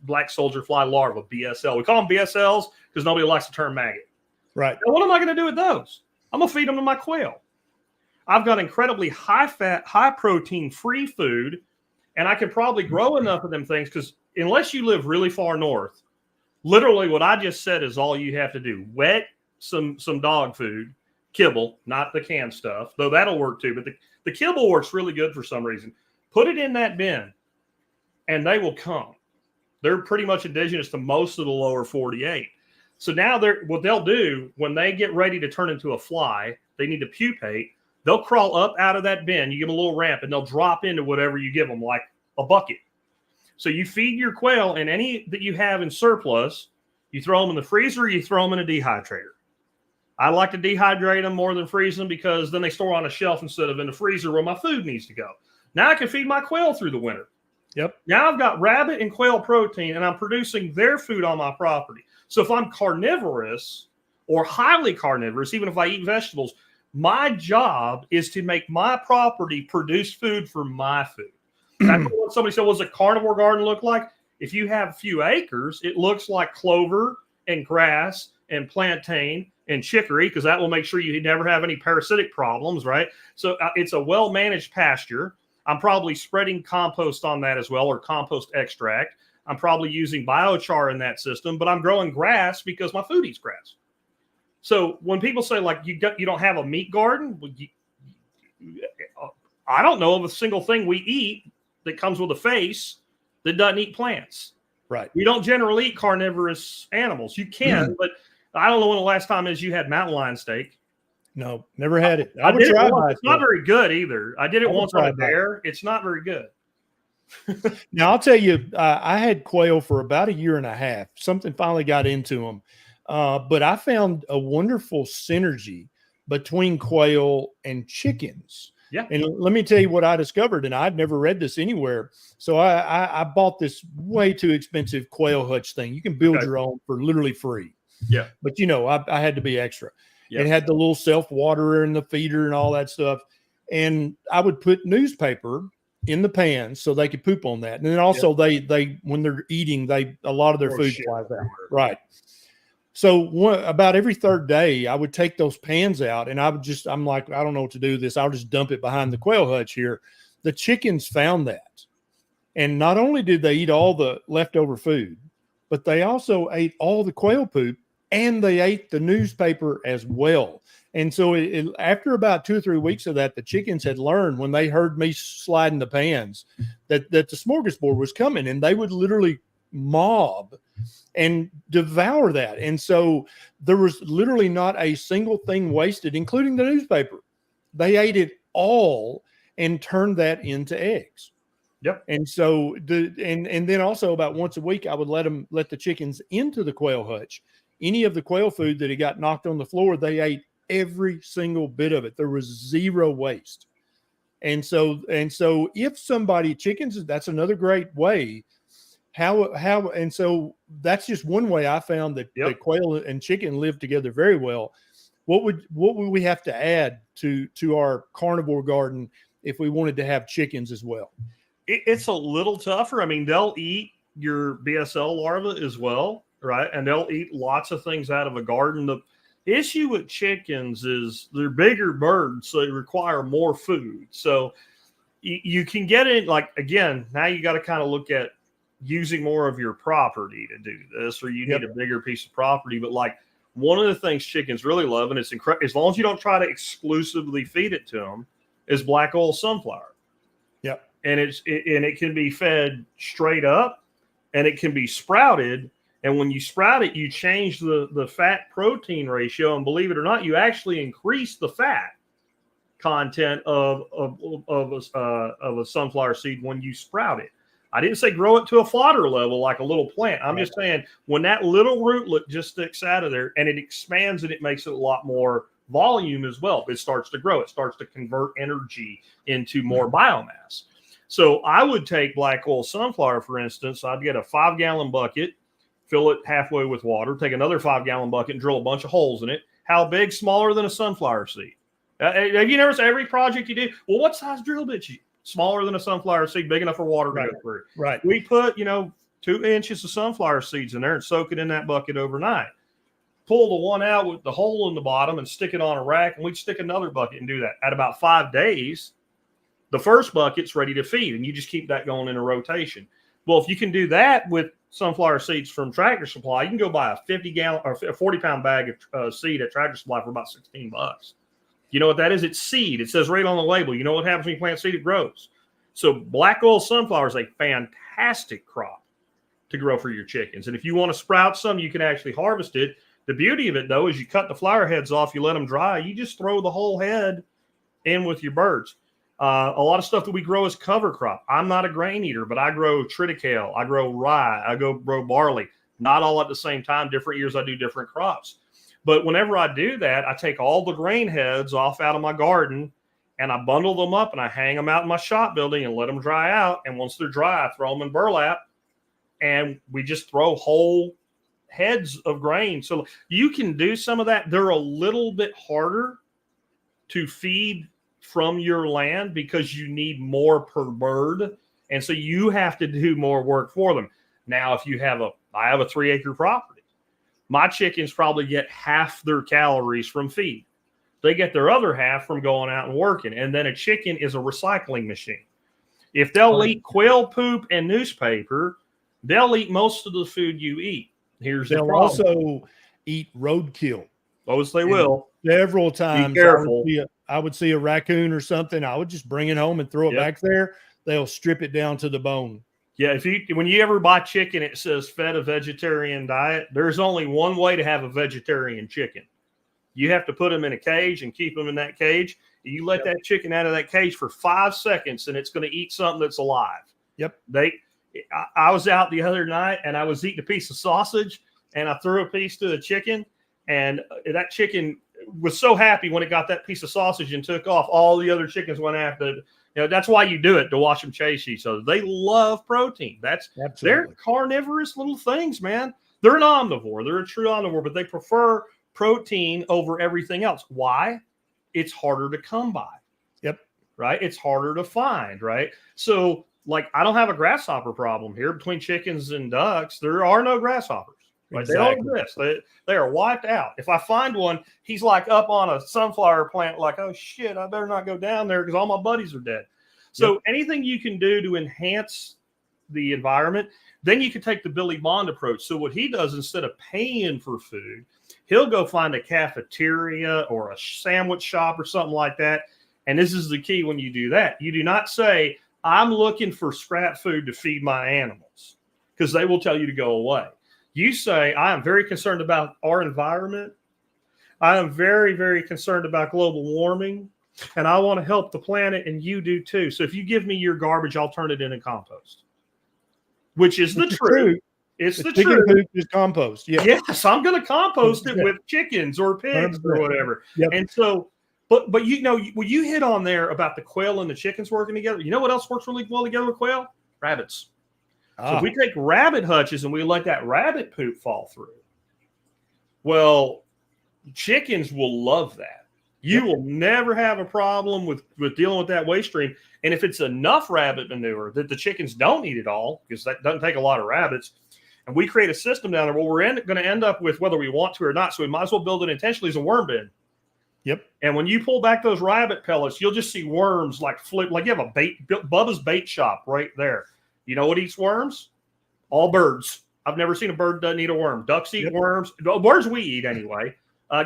Black soldier fly larva, BSL. We call them BSLs because nobody likes the term maggot.
Right.
Now, what am I going to do with those? I'm going to feed them to my quail. I've got incredibly high-fat, high-protein free food, and I can probably grow enough of them things, because unless you live really far north, literally what I just said is all you have to do. Wet some dog food, kibble, not the canned stuff, though that'll work too. But the kibble works really good for some reason. Put it in that bin, and they will come. They're pretty much indigenous to most of the lower 48. So now what they'll do when they get ready to turn into a fly, they need to pupate. They'll crawl up out of that bin. You give them a little ramp, and they'll drop into whatever you give them, like a bucket. So you feed your quail, and any that you have in surplus, you throw them in the freezer, you throw them in a dehydrator. I like to dehydrate them more than freeze them, because then they store on a shelf instead of in the freezer where my food needs to go. Now I can feed my quail through the winter.
Yep.
Now I've got rabbit and quail protein, and I'm producing their food on my property. So if I'm carnivorous or highly carnivorous, even if I eat vegetables, my job is to make my property produce food for my food. That's what somebody said, what does a carnivore garden look like? If you have a few acres, it looks like clover and grass and plantain and chicory, because that will make sure you never have any parasitic problems, right? So it's a well-managed pasture. I'm probably spreading compost on that as well, or compost extract. I'm probably using biochar in that system, but I'm growing grass because my food eats grass. So when people say like you don't have a meat garden, I don't know of a single thing we eat that comes with a face that doesn't eat plants.
Right.
We don't generally eat carnivorous animals. You can, but I don't know when the last time is you had mountain lion steak.
No, never had it.
I did it once. It's not very good either. I did it once on a dare. It's not very good.
Now, I'll tell you, I had quail for about a year and a half. Something finally got into them. But I found a wonderful synergy between quail and chickens.
Yeah.
And let me tell you what I discovered, and I'd never read this anywhere. So I bought this way too expensive quail hutch thing. You can build your own for literally free.
Yeah.
But, you know, I had to be extra.
Yeah.
It had the little self-waterer and the feeder and all that stuff. And I would put newspaper in the pan so they could poop on that. And then also they when they're eating, a lot of their food flies out. Right. So about every third day, I would take those pans out, and I'm like, I don't know what to do with this. I'll just dump it behind the quail hutch here. The chickens found that. And not only did they eat all the leftover food, but they also ate all the quail poop, and they ate the newspaper as well. And so after about 2 or 3 weeks of that, the chickens had learned when they heard me sliding the pans that the smorgasbord was coming, and they would literally mob and devour that. And so there was literally not a single thing wasted, including the newspaper. They ate it all and turned that into eggs.
Yep.
And so and then also about once a week, I would let the chickens into the quail hutch. Any of the quail food that had got knocked on the floor, they ate every single bit of it. There was zero waste. And so if chickens, that's another great way. And so that's just one way I found that quail and chicken live together very well. What would we have to add to our carnivore garden if we wanted to have chickens as well?
It's a little tougher. I mean, they'll eat your BSL larvae as well, right? And they'll eat lots of things out of a garden. The issue with chickens is they're bigger birds, so they require more food. So you can get it, like, again, now you got to kind of look at using more of your property to do this, or you need a bigger piece of property. But like one of the things chickens really love, and it's incredible, as long as you don't try to exclusively feed it to them, is black oil sunflower.
Yep.
And it can be fed straight up, and it can be sprouted. And when you sprout it, you change the fat protein ratio, and believe it or not, you actually increase the fat content of a sunflower seed when you sprout it. I didn't say grow it to a fodder level like a little plant. I'm just saying when that little rootlet just sticks out of there and it expands, and it makes it a lot more volume as well. It starts to grow. It starts to convert energy into more biomass. So I would take black oil sunflower, for instance. I'd get a 5-gallon bucket, fill it halfway with water, take another 5-gallon bucket and drill a bunch of holes in it. How big? Smaller than a sunflower seed. Have you never seen every project you do? Well, what size drill bit you? Smaller than a sunflower seed, big enough for water to go through.
Right.
We put, 2 inches of sunflower seeds in there and soak it in that bucket overnight. Pull the one out with the hole in the bottom and stick it on a rack, and we'd stick another bucket and do that. At about 5 days, the first bucket's ready to feed, and you just keep that going in a rotation. Well, if you can do that with sunflower seeds from Tractor Supply, you can go buy a 50-gallon or a 40-pound bag of seed at Tractor Supply for about $16. You know what that is? It's seed. It says right on the label. You know what happens when you plant seed? It grows. So black oil sunflower is a fantastic crop to grow for your chickens. And if you want to sprout some, you can actually harvest it. The beauty of it, though, is you cut the flower heads off, you let them dry, you just throw the whole head in with your birds. A lot of stuff that we grow is cover crop. I'm not a grain eater, but I grow triticale, I grow rye, I grow barley. Not all at the same time. Different years I do different crops. But whenever I do that, I take all the grain heads off out of my garden, and I bundle them up, and I hang them out in my shop building and let them dry out. And once they're dry, I throw them in burlap, and we just throw whole heads of grain. So you can do some of that. They're a little bit harder to feed from your land because you need more per bird. And so you have to do more work for them. Now, if you have I have a 3-acre property. My chickens probably get half their calories from feed. They get their other half from going out and working. And then a chicken is a recycling machine. If they'll eat quail poop and newspaper, they'll eat most of the food you eat. Here's the
They'll
problem.
also eat roadkill.
Most they will.
Several times,
Be careful.
I would see a raccoon or something. I would just bring it home and throw it back there. They'll strip it down to the bone.
Yeah, when you ever buy chicken, it says fed a vegetarian diet. There's only one way to have a vegetarian chicken. You have to put them in a cage and keep them in that cage. You let that chicken out of that cage for 5 seconds, and it's going to eat something that's alive.
Yep.
I was out the other night, and I was eating a piece of sausage, and I threw a piece to the chicken, and that chicken was so happy when it got that piece of sausage and took off. All the other chickens went after it. That's why you do it, to watch them chase each other. They love protein. They're carnivorous little things, man. They're an omnivore. They're a true omnivore, but they prefer protein over everything else. Why? It's harder to come by.
Yep.
Right? It's harder to find, right? So, like, I don't have a grasshopper problem here between chickens and ducks. There are no grasshoppers. Right? Exactly. They don't exist. They are wiped out. If I find one, he's like up on a sunflower plant, like, oh shit, I better not go down there because all my buddies are dead. So anything you can do to enhance the environment, then you can take the Billy Bond approach. So what he does, instead of paying for food, he'll go find a cafeteria or a sandwich shop or something like that. And this is the key when you do that. You do not say, I'm looking for scrap food to feed my animals, because they will tell you to go away. You say, I am very concerned about our environment. I am very, very concerned about global warming, and I want to help the planet, and you do too. So if you give me your garbage, I'll turn it into compost, which is the truth. It's the truth.
Poop is compost. Yeah.
Yes, I'm going to compost it with chickens or pigs or whatever. Yep. And so, but you know, when you hit on there about the quail and the chickens working together, you know what else works really well together with quail? Rabbits. So if we take rabbit hutches and we let that rabbit poop fall through, well, chickens will love that. You will never have a problem with dealing with that waste stream. And if it's enough rabbit manure that the chickens don't eat it all, because that doesn't take a lot of rabbits, and we create a system down there, well, we're going to end up with, whether we want to or not, so we might as well build it intentionally as a worm bin.
Yep.
And when you pull back those rabbit pellets, you'll just see worms like flip, like you have a Bubba's bait shop right there. You know what eats worms? All birds. I've never seen a bird that doesn't eat a worm. Ducks eat worms. Birds we eat anyway.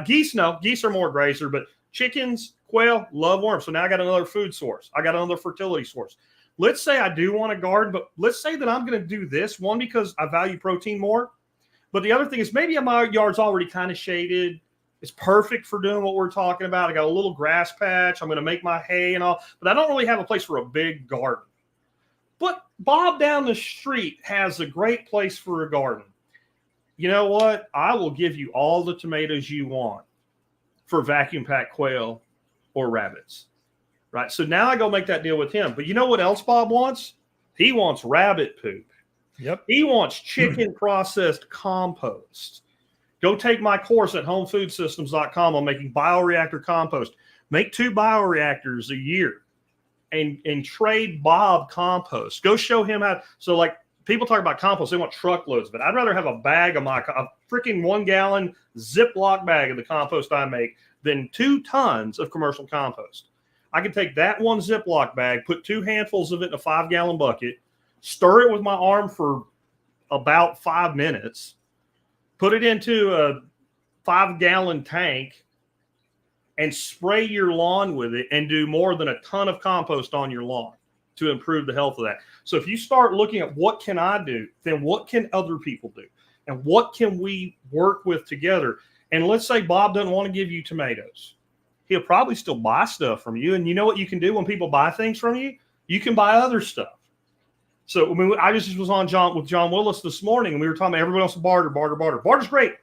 Geese, no. Geese are more grazer, but chickens, quail, love worms. So now I got another food source. I got another fertility source. Let's say I do want a garden, but let's say that I'm going to do this, one, because I value protein more. But the other thing is maybe my yard's already kind of shaded. It's perfect for doing what we're talking about. I got a little grass patch. I'm going to make my hay and all, but I don't really have a place for a big garden. But Bob down the street has a great place for a garden. You know what? I will give you all the tomatoes you want for vacuum packed quail or rabbits. Right? So now I go make that deal with him. But you know what else Bob wants? He wants rabbit poop.
Yep.
He wants chicken processed compost. Go take my course at homefoodsystems.com on making bioreactor compost. Make 2 bioreactors a year. And trade Bob compost. Go show him how. So, like, people talk about compost, they want truckloads, but I'd rather have a bag of a freaking 1 gallon Ziploc bag of the compost I make than 2 tons of commercial compost. I can take that 1 Ziploc bag, put 2 handfuls of it in a 5-gallon bucket, stir it with my arm for about 5 minutes, put it into a 5-gallon tank, and spray your lawn with it and do more than a ton of compost on your lawn to improve the health of that. So if you start looking at what can I do, then what can other people do? And what can we work with together? And let's say Bob doesn't want to give you tomatoes. He'll probably still buy stuff from you. And you know what you can do when people buy things from you? You can buy other stuff. So I mean, I just was on with John Willis this morning, and we were talking about everyone else barter. Barter's great.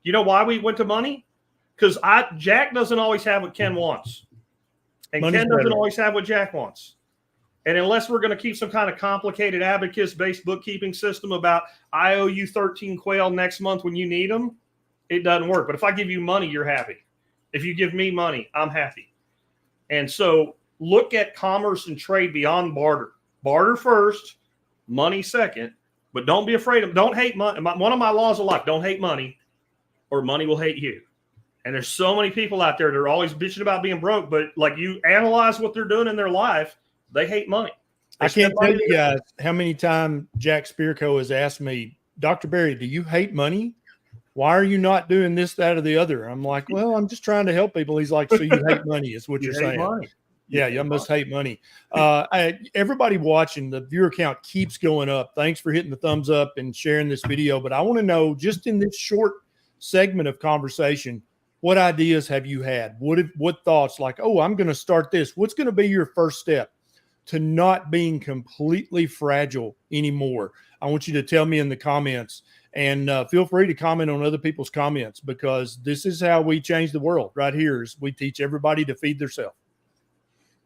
You know why we went to money? Because Jack doesn't always have what Ken wants. And Money's Ken doesn't always have what Jack wants. And unless we're going to keep some kind of complicated abacus-based bookkeeping system about I owe you 13 quail next month when you need them, it doesn't work. But if I give you money, you're happy. If you give me money, I'm happy. And so look at commerce and trade beyond barter. Barter first, money second. But don't be afraid of, don't hate money. One of my laws of life, don't hate money. or money will hate you. And there's so many people out there that are always bitching about being broke, but like you analyze what they're doing in their life, they hate money.
I can't tell you guys how many times Jack Spirko has asked me, Dr. Berry, do you hate money? Why are you not doing this, that, or the other? I'm like, well, I'm just trying to help people. He's like, so you hate money is what you're saying.
Money.
Yeah, you must hate money. Everybody watching, the viewer count keeps going up. Thanks for hitting the thumbs up and sharing this video. But I want to know, just in this short segment of conversation, what ideas have you had? What thoughts? Like, oh, I'm going to start this. What's going to be your first step to not being completely fragile anymore? I want you to tell me in the comments, and feel free to comment on other people's comments, because this is how we change the world right here. Is we teach everybody to feed themselves.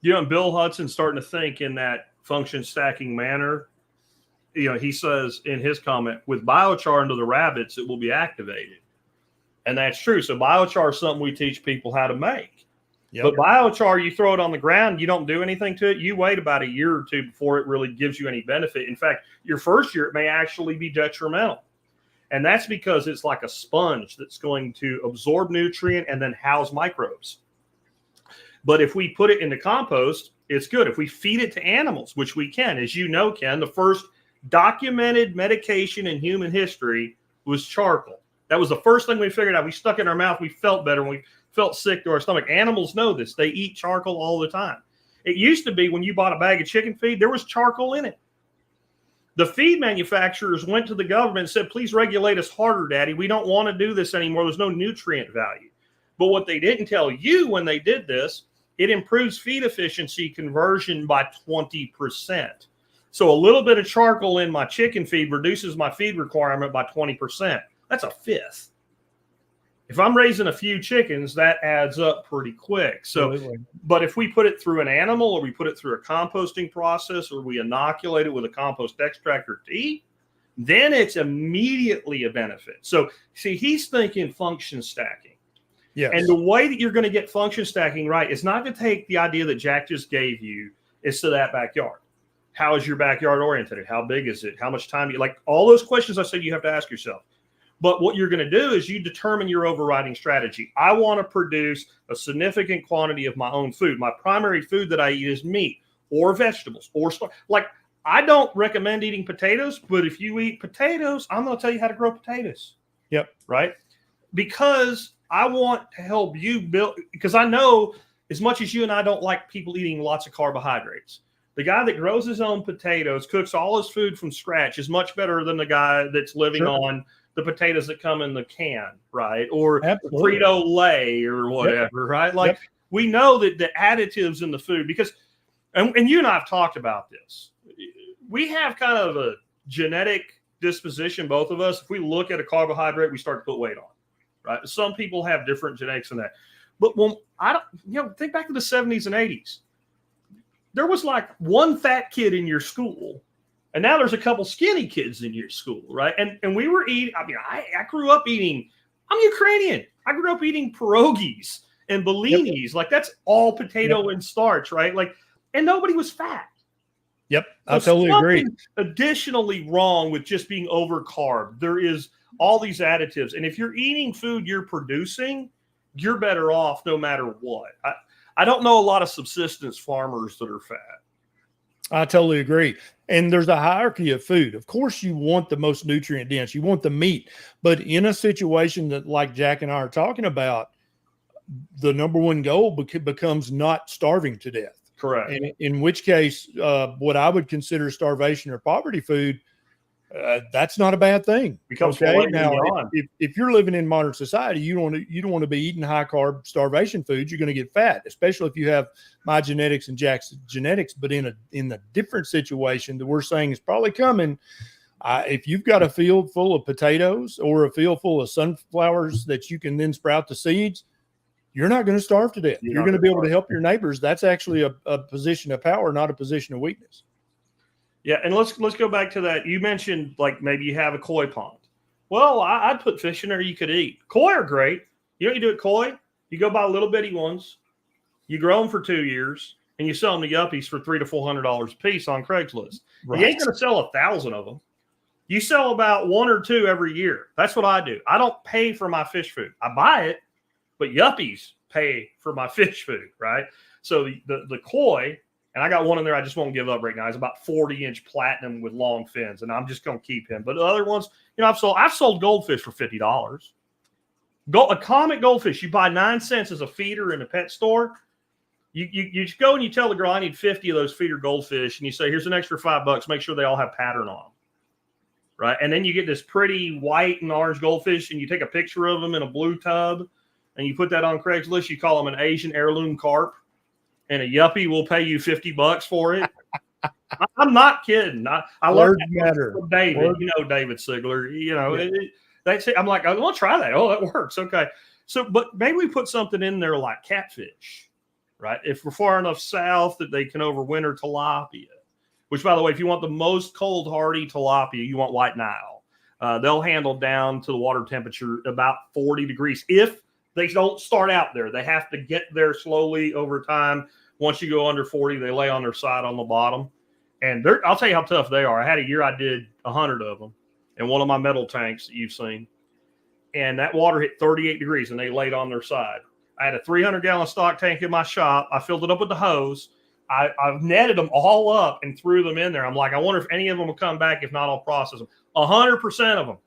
You know, and Bill Hudson's starting to think in that function stacking manner. You know, he says in his comment, with biochar into the rabbits, it will be activated. And that's true. So biochar is something we teach people how to make. Yep. But biochar, you throw it on the ground, you don't do anything to it. You wait about a year or two before it really gives you any benefit. In fact, your first year, it may actually be detrimental. And that's because it's like a sponge that's going to absorb nutrient and then house microbes. But if we put it in the compost, it's good. If we feed it to animals, which we can, as you know, Ken, the first documented medication in human history was charcoal. That was the first thing we figured out. We stuck it in our mouth. We felt better when we felt sick to our stomach. Animals know this. They eat charcoal all the time. It used to be when you bought a bag of chicken feed, there was charcoal in it. The feed manufacturers went to the government and said, please regulate us harder, Daddy. We don't want to do this anymore. There's no nutrient value. But what they didn't tell you when they did this, it improves feed efficiency conversion by 20%. So a little bit of charcoal in my chicken feed reduces my feed requirement by 20%. That's a fifth. If I'm raising a few chickens, that adds up pretty quick. So, but if we put it through an animal, or we put it through a composting process, or we inoculate it with a compost extract or tea, then it's immediately a benefit. So see, he's thinking function stacking. Yes. And the way that you're going to get function stacking right is not to take the idea that Jack just gave you is to that backyard. How is your backyard oriented? How big is it? How much time do you like? All those questions I said you have to ask yourself. But what you're going to do is you determine your overriding strategy. I want to produce a significant quantity of my own food. My primary food that I eat is meat or vegetables or like I don't recommend eating potatoes, but if you eat potatoes, I'm going to tell you how to grow potatoes.
Yep.
Right? Because I want to help you build, because I know as much as you and I don't like people eating lots of carbohydrates, the guy that grows his own potatoes, cooks all his food from scratch is much better than the guy that's living on the potatoes that come in the can, right? Or Frito-Lay or whatever, right? Like we know that the additives in the food, because, and you and I have talked about this. We have kind of a genetic disposition, both of us. If we look at a carbohydrate, we start to put weight on, right? Some people have different genetics in that. But when think back to the 70s and 80s. There was like one fat kid in your school, and now there's a couple skinny kids in your school, right? And we were eating, I mean, I grew up eating, I'm Ukrainian. I grew up eating pierogies and bellinis. Yep. Like that's all potato and starch, right? Like, and nobody was fat.
Yep, I totally agree.
Additionally wrong with just being over carb. There is all these additives. And if you're eating food you're producing, you're better off no matter what. I don't know a lot of subsistence farmers that are fat.
I totally agree. And there's a hierarchy of food. Of course, you want the most nutrient dense. You want the meat. But in a situation that like Jack and I are talking about, the number one goal becomes not starving to death.
Correct.
And in which case, what I would consider starvation or poverty food, that's not a bad thing.
Becomes
okay. Now, if you're living in modern society, you don't want to be eating high carb starvation foods. You're going to get fat, especially if you have my genetics and Jack's genetics. But in a different situation that we're saying is probably coming, if you've got a field full of potatoes or a field full of sunflowers that you can then sprout the seeds, you're not going to starve to death. You're going to be able to help your neighbors. That's actually a position of power, not a position of weakness.
Yeah, and let's go back to that. You mentioned like maybe you have a koi pond. Well, I'd put fish in there you could eat. Koi are great. You know what you do at koi? You go buy little bitty ones. You grow them for 2 years, and you sell them to yuppies for $300 to $400 a piece on Craigslist. Right. You ain't going to sell 1,000 of them. You sell about 1 or 2 every year. That's what I do. I don't pay for my fish food. I buy it, but yuppies pay for my fish food, right? So the koi, and I got one in there I just won't give up right now. He's about 40-inch platinum with long fins, and I'm just going to keep him. But the other ones, I've sold goldfish for $50. A comet goldfish, you buy 9 cents as a feeder in a pet store. You just go and you tell the girl, I need 50 of those feeder goldfish, and you say, here's an extra $5. Make sure they all have pattern on them, right? And then you get this pretty white and orange goldfish, and you take a picture of them in a blue tub, and you put that on Craigslist. You call them an Asian heirloom carp, and a yuppie will pay you $50 for it. I'm not kidding. I learned that from David. David Sigler. They say, I'm like, I want to try that. Oh, that works. Okay. So, but maybe we put something in there like catfish, right? If we're far enough south that they can overwinter tilapia, which, by the way, if you want the most cold hardy tilapia, you want white Nile. They'll handle down to the water temperature about 40 degrees. If they don't start out there, they have to get there slowly over time. Once you go under 40, they lay on their side on the bottom. And I'll tell you how tough they are. I had a year I did 100 of them in one of my metal tanks that you've seen. And that water hit 38 degrees, and they laid on their side. I had a 300-gallon stock tank in my shop. I filled it up with the hose. I've netted them all up and threw them in there. I'm like, I wonder if any of them will come back. If not, I'll process them. 100% of them.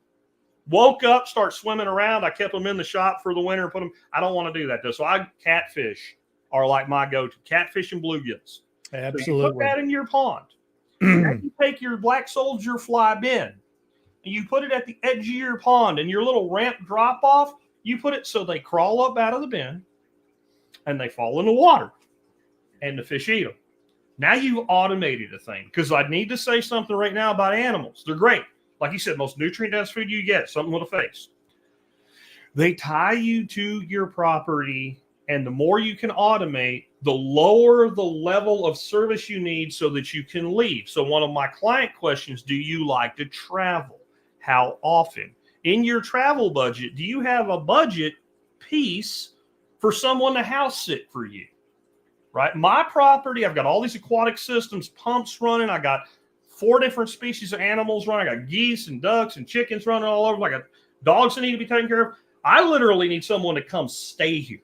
Woke up, start swimming around. I kept them in the shop for the winter. I don't want to do that, though. So catfish are like my go-to. Catfish and bluegills.
Absolutely.
So you put that in your pond. Then you take your black soldier fly bin, and you put it at the edge of your pond, and your little ramp drop off, you put it so they crawl up out of the bin, and they fall in the water, and the fish eat them. Now you've automated a thing, because I need to say something right now about animals. They're great. Like you said, most nutrient-dense food you get, something with a face. They tie you to your property, and the more you can automate, the lower the level of service you need so that you can leave. So one of my client questions, do you like to travel? How often? In your travel budget, do you have a budget piece for someone to house sit for you? Right? My property, I've got all these aquatic systems, pumps running. I got 4 different species of animals running. I got geese and ducks and chickens running all over. I got dogs that need to be taken care of. I literally need someone to come stay here,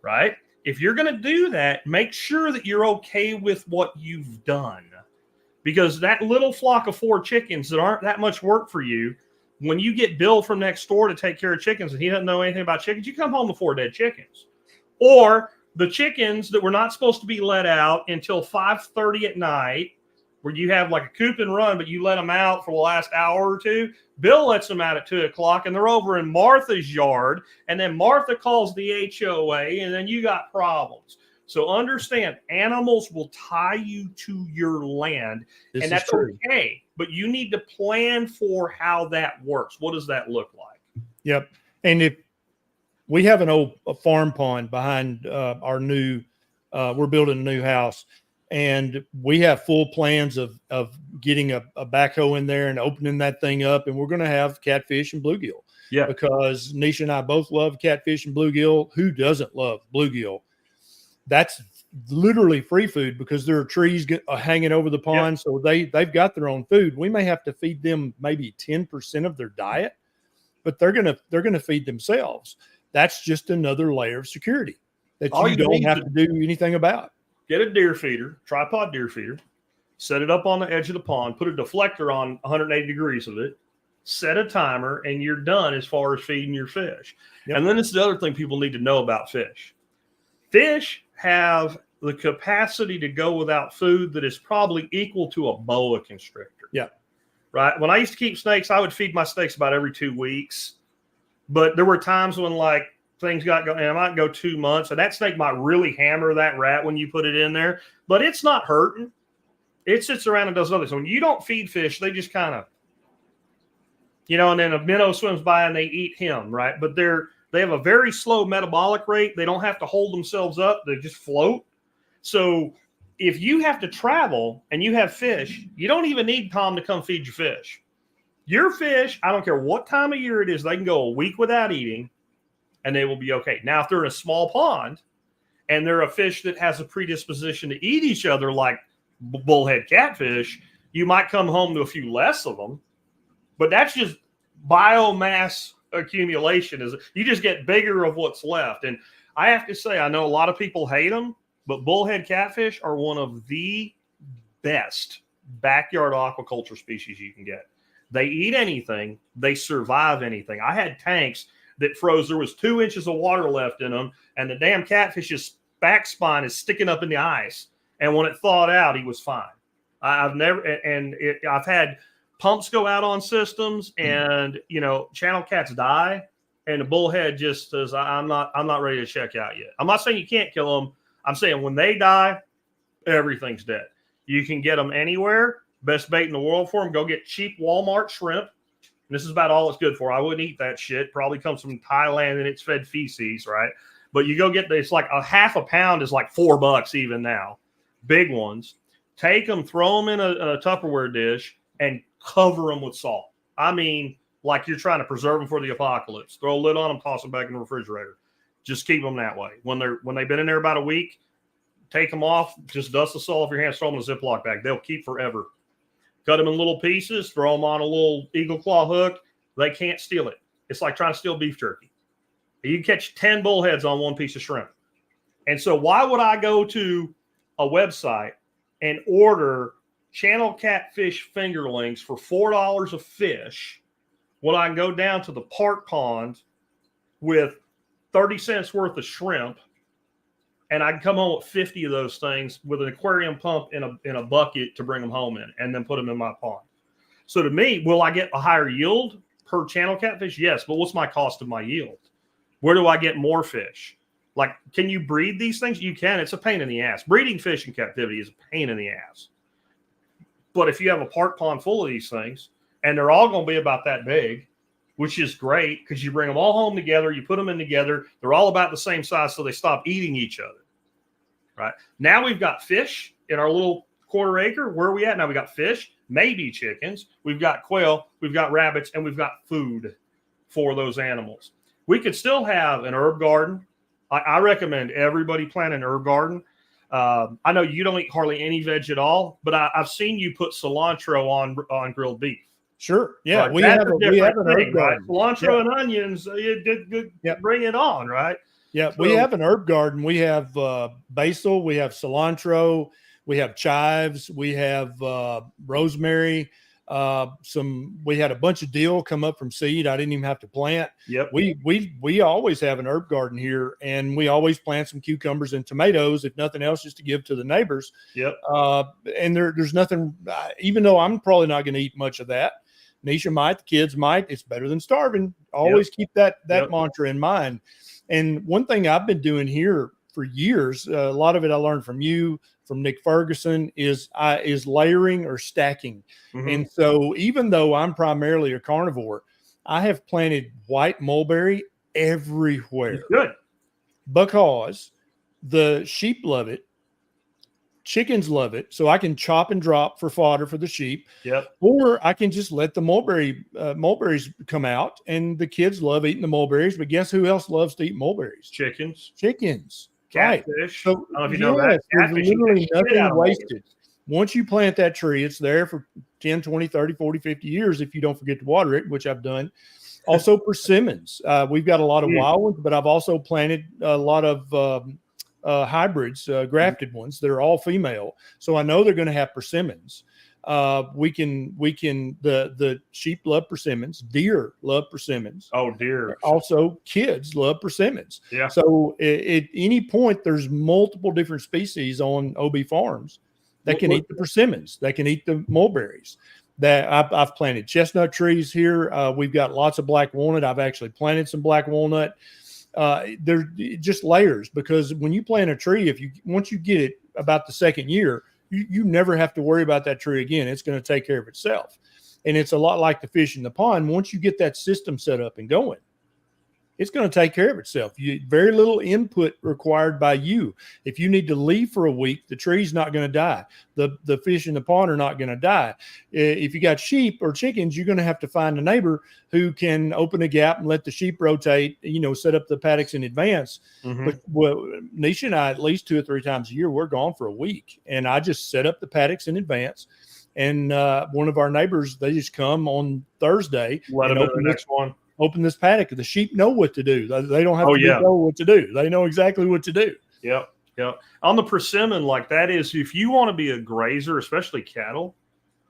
right? If you're going to do that, make sure that you're okay with what you've done, because that little flock of 4 chickens that aren't that much work for you, when you get Bill from next door to take care of chickens and he doesn't know anything about chickens, you come home with 4 dead chickens. Or the chickens that were not supposed to be let out until 5:30 at night, where you have like a coop and run, but you let them out for the last hour or 2. Bill lets them out at 2 o'clock, and they're over in Martha's yard. And then Martha calls the HOA, and then you got problems. So understand, animals will tie you to your land, and that's okay. But you need to plan for how that works. What does that look like?
Yep. And if we have a farm pond behind our new, we're building a new house. And we have full plans of getting a backhoe in there and opening that thing up. And we're going to have catfish and bluegill. Yeah. Because Nisha and I both love catfish and bluegill. Who doesn't love bluegill? That's literally free food, because there are trees hanging over the pond. Yep. So they've got their own food. We may have to feed them maybe 10% of their diet, but they're going to feed themselves. That's just another layer of security that you don't have to do anything about.
Get a deer feeder, tripod deer feeder, set it up on the edge of the pond, put a deflector on 180 degrees of it, set a timer, and you're done as far as feeding your fish. Yep. And then this is the other thing people need to know about fish. Fish have the capacity to go without food that is probably equal to a boa constrictor.
Yeah.
Right? When I used to keep snakes, I would feed my snakes about every 2 weeks. But there were times when, like, things got going, and I might go 2 months, and that snake might really hammer that rat when you put it in there, but it's not hurting. It sits around and does nothing. So when you don't feed fish, they just kind of, and then a minnow swims by and they eat him, right? But they have a very slow metabolic rate. They don't have to hold themselves up. They just float. So if you have to travel and you have fish, you don't even need Tom to come feed your fish. Your fish, I don't care what time of year it is, they can go a week without eating, and they will be okay. Now, if they're in a small pond and they're a fish that has a predisposition to eat each other, like bullhead catfish, you might come home to a few less of them, But that's just biomass accumulation. Is you just get bigger of what's left. And I have to say, I know a lot of people hate them, but bullhead catfish are one of the best backyard aquaculture species you can get. They eat anything. They survive anything. I had tanks that froze. There was 2 inches of water left in them, and the damn catfish's back spine is sticking up in the ice. And when it thawed out, he was fine. I've had pumps go out on systems, and channel cats die, and the bullhead just says, I'm not ready to check out yet. I'm not saying you can't kill them. I'm saying when they die, everything's dead. You can get them anywhere. Best bait in the world for them. Go get cheap Walmart shrimp. And this is about all it's good for. I wouldn't eat that shit. Probably comes from Thailand and it's fed feces, right? But you go get it's like a half a pound is like $4 even now. Big ones. Take them, throw them in a Tupperware dish, and cover them with salt. I mean, like you're trying to preserve them for the apocalypse. Throw a lid on them, toss them back in the refrigerator. Just keep them that way. When they've been in there about a week, take them off. Just dust the salt off your hands. Throw them in a Ziploc bag. They'll keep forever. Cut them in little pieces. Throw them on a little eagle claw hook. They can't steal it. It's like trying to steal beef jerky. You can catch 10 bullheads on one piece of shrimp. And so why would I go to a website and order channel catfish fingerlings for $4 a fish when I can go down to the park pond with 30 cents worth of shrimp, and I can come home with 50 of those things with an aquarium pump in a bucket to bring them home in, and then put them in my pond? So to me, will I get a higher yield per channel catfish? Yes, but what's my cost of my yield? Where do I get more fish? Like, can you breed these things? You can. It's a pain in the ass. Breeding fish in captivity is a pain in the ass. But if you have a park pond full of these things, and they're all going to be about that big, which is great because you bring them all home together, you put them in together, they're all about the same size, so they stop eating each other. Right? Now we've got fish in our little quarter acre. Where are we at now? We got fish, maybe chickens, we've got quail, we've got rabbits, and we've got food for those animals. We could still have an herb garden. I recommend everybody plant an herb garden. I know you don't eat hardly any veg at all, but I've seen you put cilantro on grilled beef.
Sure. Yeah.
Right?
We have an herb garden.
Right? Cilantro and onions, bring it on, right?
Yeah. We have an herb garden. We have basil, we have cilantro, we have chives, we have rosemary. We had a bunch of dill come up from seed. I didn't even have to plant.
Yep.
We always have an herb garden here, and we always plant some cucumbers and tomatoes, if nothing else, just to give to the neighbors.
Yep.
And there's nothing, even though I'm probably not going to eat much of that. Nisha might, the kids might. It's better than starving. Always keep that mantra in mind. And one thing I've been doing here for years, a lot of it I learned from you, from Nick Ferguson, is layering or stacking. Mm-hmm. And so even though I'm primarily a carnivore, I have planted white mulberry everywhere.
Good.
Because the sheep love it. Chickens love it. So I can chop and drop for fodder for the sheep.
Yep.
Or I can just let the mulberries come out, and the kids love eating the mulberries. But guess who else loves to eat mulberries?
Chickens.
Catfish.
Right.
So,
I don't know if you know that.
There's literally nothing wasted. Once you plant that tree, it's there for 10, 20, 30, 40, 50 years if you don't forget to water it, which I've done. Also persimmons. We've got a lot of wild ones, but I've also planted a lot of hybrids, grafted ones that are all female. So I know they're going to have persimmons. The sheep love persimmons. Deer love persimmons.
Oh, deer.
Also, kids love persimmons.
Yeah.
So at any point, there's multiple different species on OB farms that can eat the persimmons, that can eat the mulberries. That I've planted chestnut trees here. We've got lots of black walnut. I've actually planted some black walnut. They're just layers, because when you plant a tree, once you get it about the second year, you never have to worry about that tree again. It's going to take care of itself. And it's a lot like the fish in the pond. Once you get that system set up and going, it's going to take care of itself. Very little input required by you. If you need to leave for a week, the tree's not going to die. The fish in the pond are not going to die. If you got sheep or chickens, you're going to have to find a neighbor who can open a gap and let the sheep rotate, set up the paddocks in advance. Mm-hmm. But Nisha and I, at least 2 or 3 times a year, we're gone for a week. And I just set up the paddocks in advance. And one of our neighbors, they just come on Thursday
Let
and
them in the next one.
open this paddock. The sheep know what to do. They don't have
Oh,
to
yeah.
be told what to do. They know exactly what to do.
Yep. Yep. On the persimmon, like that is, if you want to be a grazer, especially cattle,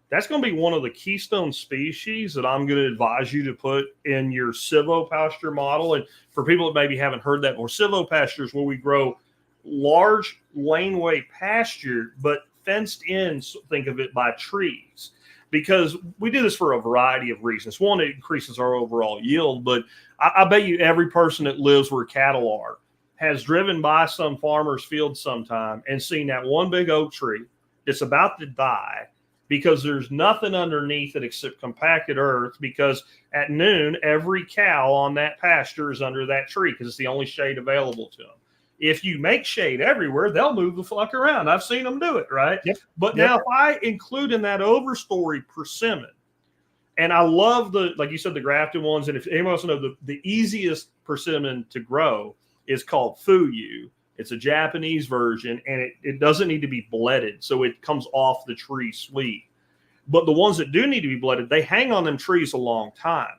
that's going to be one of the keystone species that I'm going to advise you to put in your silvopasture model. And for people that maybe haven't heard that before, silvopasture is where we grow large laneway pasture, but fenced in, think of it, by trees. Because we do this for a variety of reasons. One, it increases our overall yield, but I bet you every person that lives where cattle are has driven by some farmer's field sometime and seen that one big oak tree that's about to die because there's nothing underneath it except compacted earth, because at noon, every cow on that pasture is under that tree because it's the only shade available to them. If you make shade everywhere, they'll move the fuck around. I've seen them do it, right?
Yep.
But
Yep.
now if I include in that overstory persimmon, and I love the, like you said, the grafted ones, and if anyone else knows, the easiest persimmon to grow is called fuyu. It's a Japanese version, and it doesn't need to be bledded, so it comes off the tree sweet. But the ones that do need to be bledded, they hang on them trees a long time.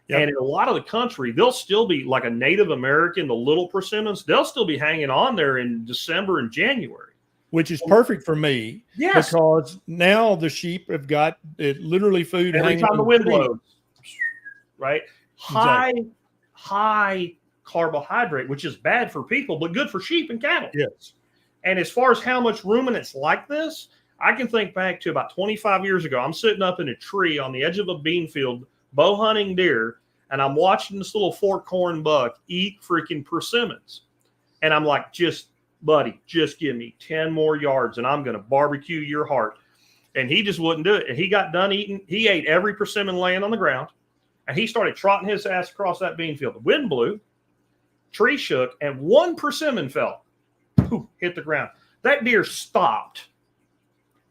Yep. And in a lot of the country, they'll still be like a Native American, the little persimmons, they'll still be hanging on there in December and January.
Which is perfect for me.
Yes.
Because now the sheep have got literally food
every
hanging
time the wind
tree.
blows. Right?
Exactly.
High carbohydrate, which is bad for people, but good for sheep and cattle.
Yes.
And as far as how much ruminants like this, I can think back to about 25 years ago. I'm sitting up in a tree on the edge of a bean field, bow hunting deer, and I'm watching this little fork horn buck eat freaking persimmons. And I'm like, buddy, just give me 10 more yards and I'm going to barbecue your heart. And he just wouldn't do it. And he got done eating. He ate every persimmon laying on the ground, and he started trotting his ass across that bean field. The wind blew, tree shook, and one persimmon fell, poof, hit the ground. That deer stopped,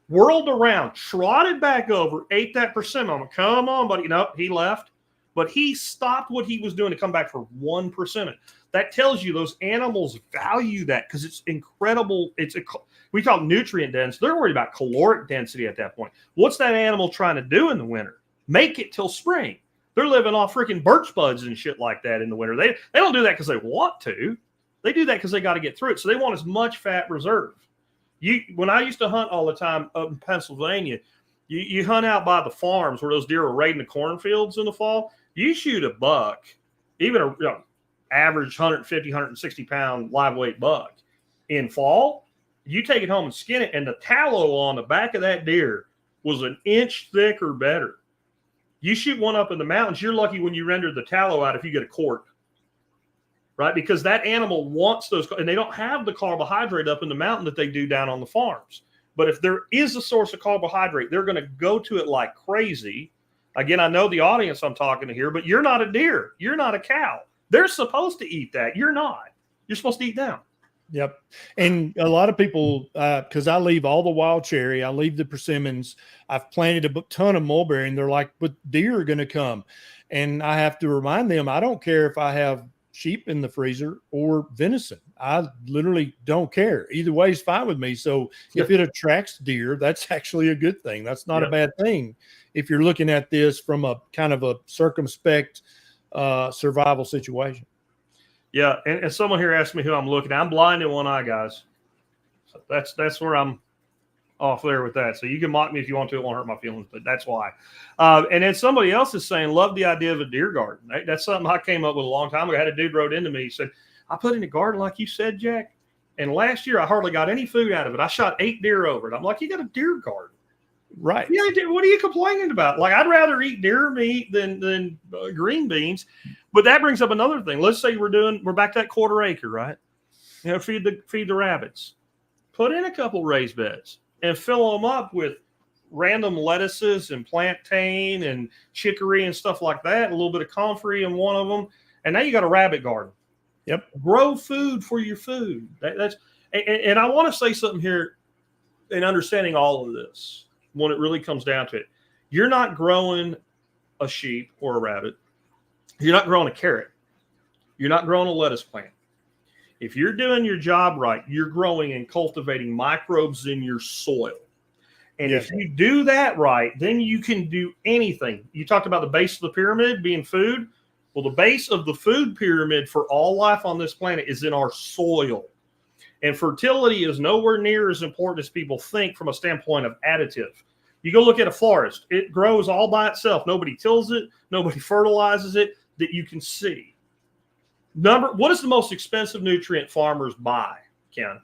whirled around, trotted back over, ate that persimmon. I'm like, come on, buddy. No, he left. But he stopped what he was doing to come back for one persimmon. That tells you those animals value that because it's incredible. We talk nutrient dense. They're worried about caloric density at that point. What's that animal trying to do in the winter? Make it till spring. They're living off freaking birch buds and shit like that in the winter. They don't do that because they want to. They do that because they got to get through it. So they want as much fat reserve. When I used to hunt all the time up in Pennsylvania, you hunt out by the farms where those deer are raiding the cornfields in the fall. You shoot a buck, even a average 150, 160 pound live weight buck in fall, you take it home and skin it, and the tallow on the back of that deer was an inch thick or better. You shoot one up in the mountains, you're lucky when you render the tallow out if you get a quart, right? Because that animal wants those, and they don't have the carbohydrate up in the mountain that they do down on the farms. But if there is a source of carbohydrate, they're going to go to it like crazy. Again, I know the audience I'm talking to here, but you're not a deer. You're not a cow. They're supposed to eat that. You're not. You're supposed to eat them.
Yep. And a lot of people, because I leave all the wild cherry, I leave the persimmons, I've planted a ton of mulberry, and they're like, but deer are going to come. And I have to remind them, I don't care if I have sheep in the freezer or venison. I literally don't care. Either way is fine with me. So if it attracts deer, that's actually a good thing. That's not a bad thing if you're looking at this from a kind of a circumspect survival situation.
Yeah, and someone here asked me who I'm looking at. I'm blind in one eye, guys. So that's where I'm off there with that. So you can mock me if you want to. It won't hurt my feelings, but that's why. And then somebody else is saying, love the idea of a deer garden. That's something I came up with a long time ago. I had a dude wrote into me. He said, I put in a garden like you said, Jack, and last year I hardly got any food out of it. I shot 8 deer over it. I'm like, you got a deer garden.
Right.
Yeah, what are you complaining about? Like, I'd rather eat deer meat than green beans. But that brings up another thing. Let's say we're back to that 1/4 acre, right? Feed the rabbits. Put in a couple raised beds and fill them up with random lettuces and plantain and chicory and stuff like that. A little bit of comfrey in one of them, and now you got a rabbit garden.
Yep.
Grow food for your food. And I want to say something here in understanding all of this. When it really comes down to it, you're not growing a sheep or a rabbit. You're not growing a carrot. You're not growing a lettuce plant. If you're doing your job right, you're growing and cultivating microbes in your soil. And
Yes.
if you do that right, then you can do anything. You talked about the base of the pyramid being food. Well, the base of the food pyramid for all life on this planet is in our soil. And fertility is nowhere near as important as people think from a standpoint of additive. You go look at a forest, it grows all by itself. Nobody tills it, nobody fertilizes it that you can see. What is the most expensive nutrient farmers buy, Ken?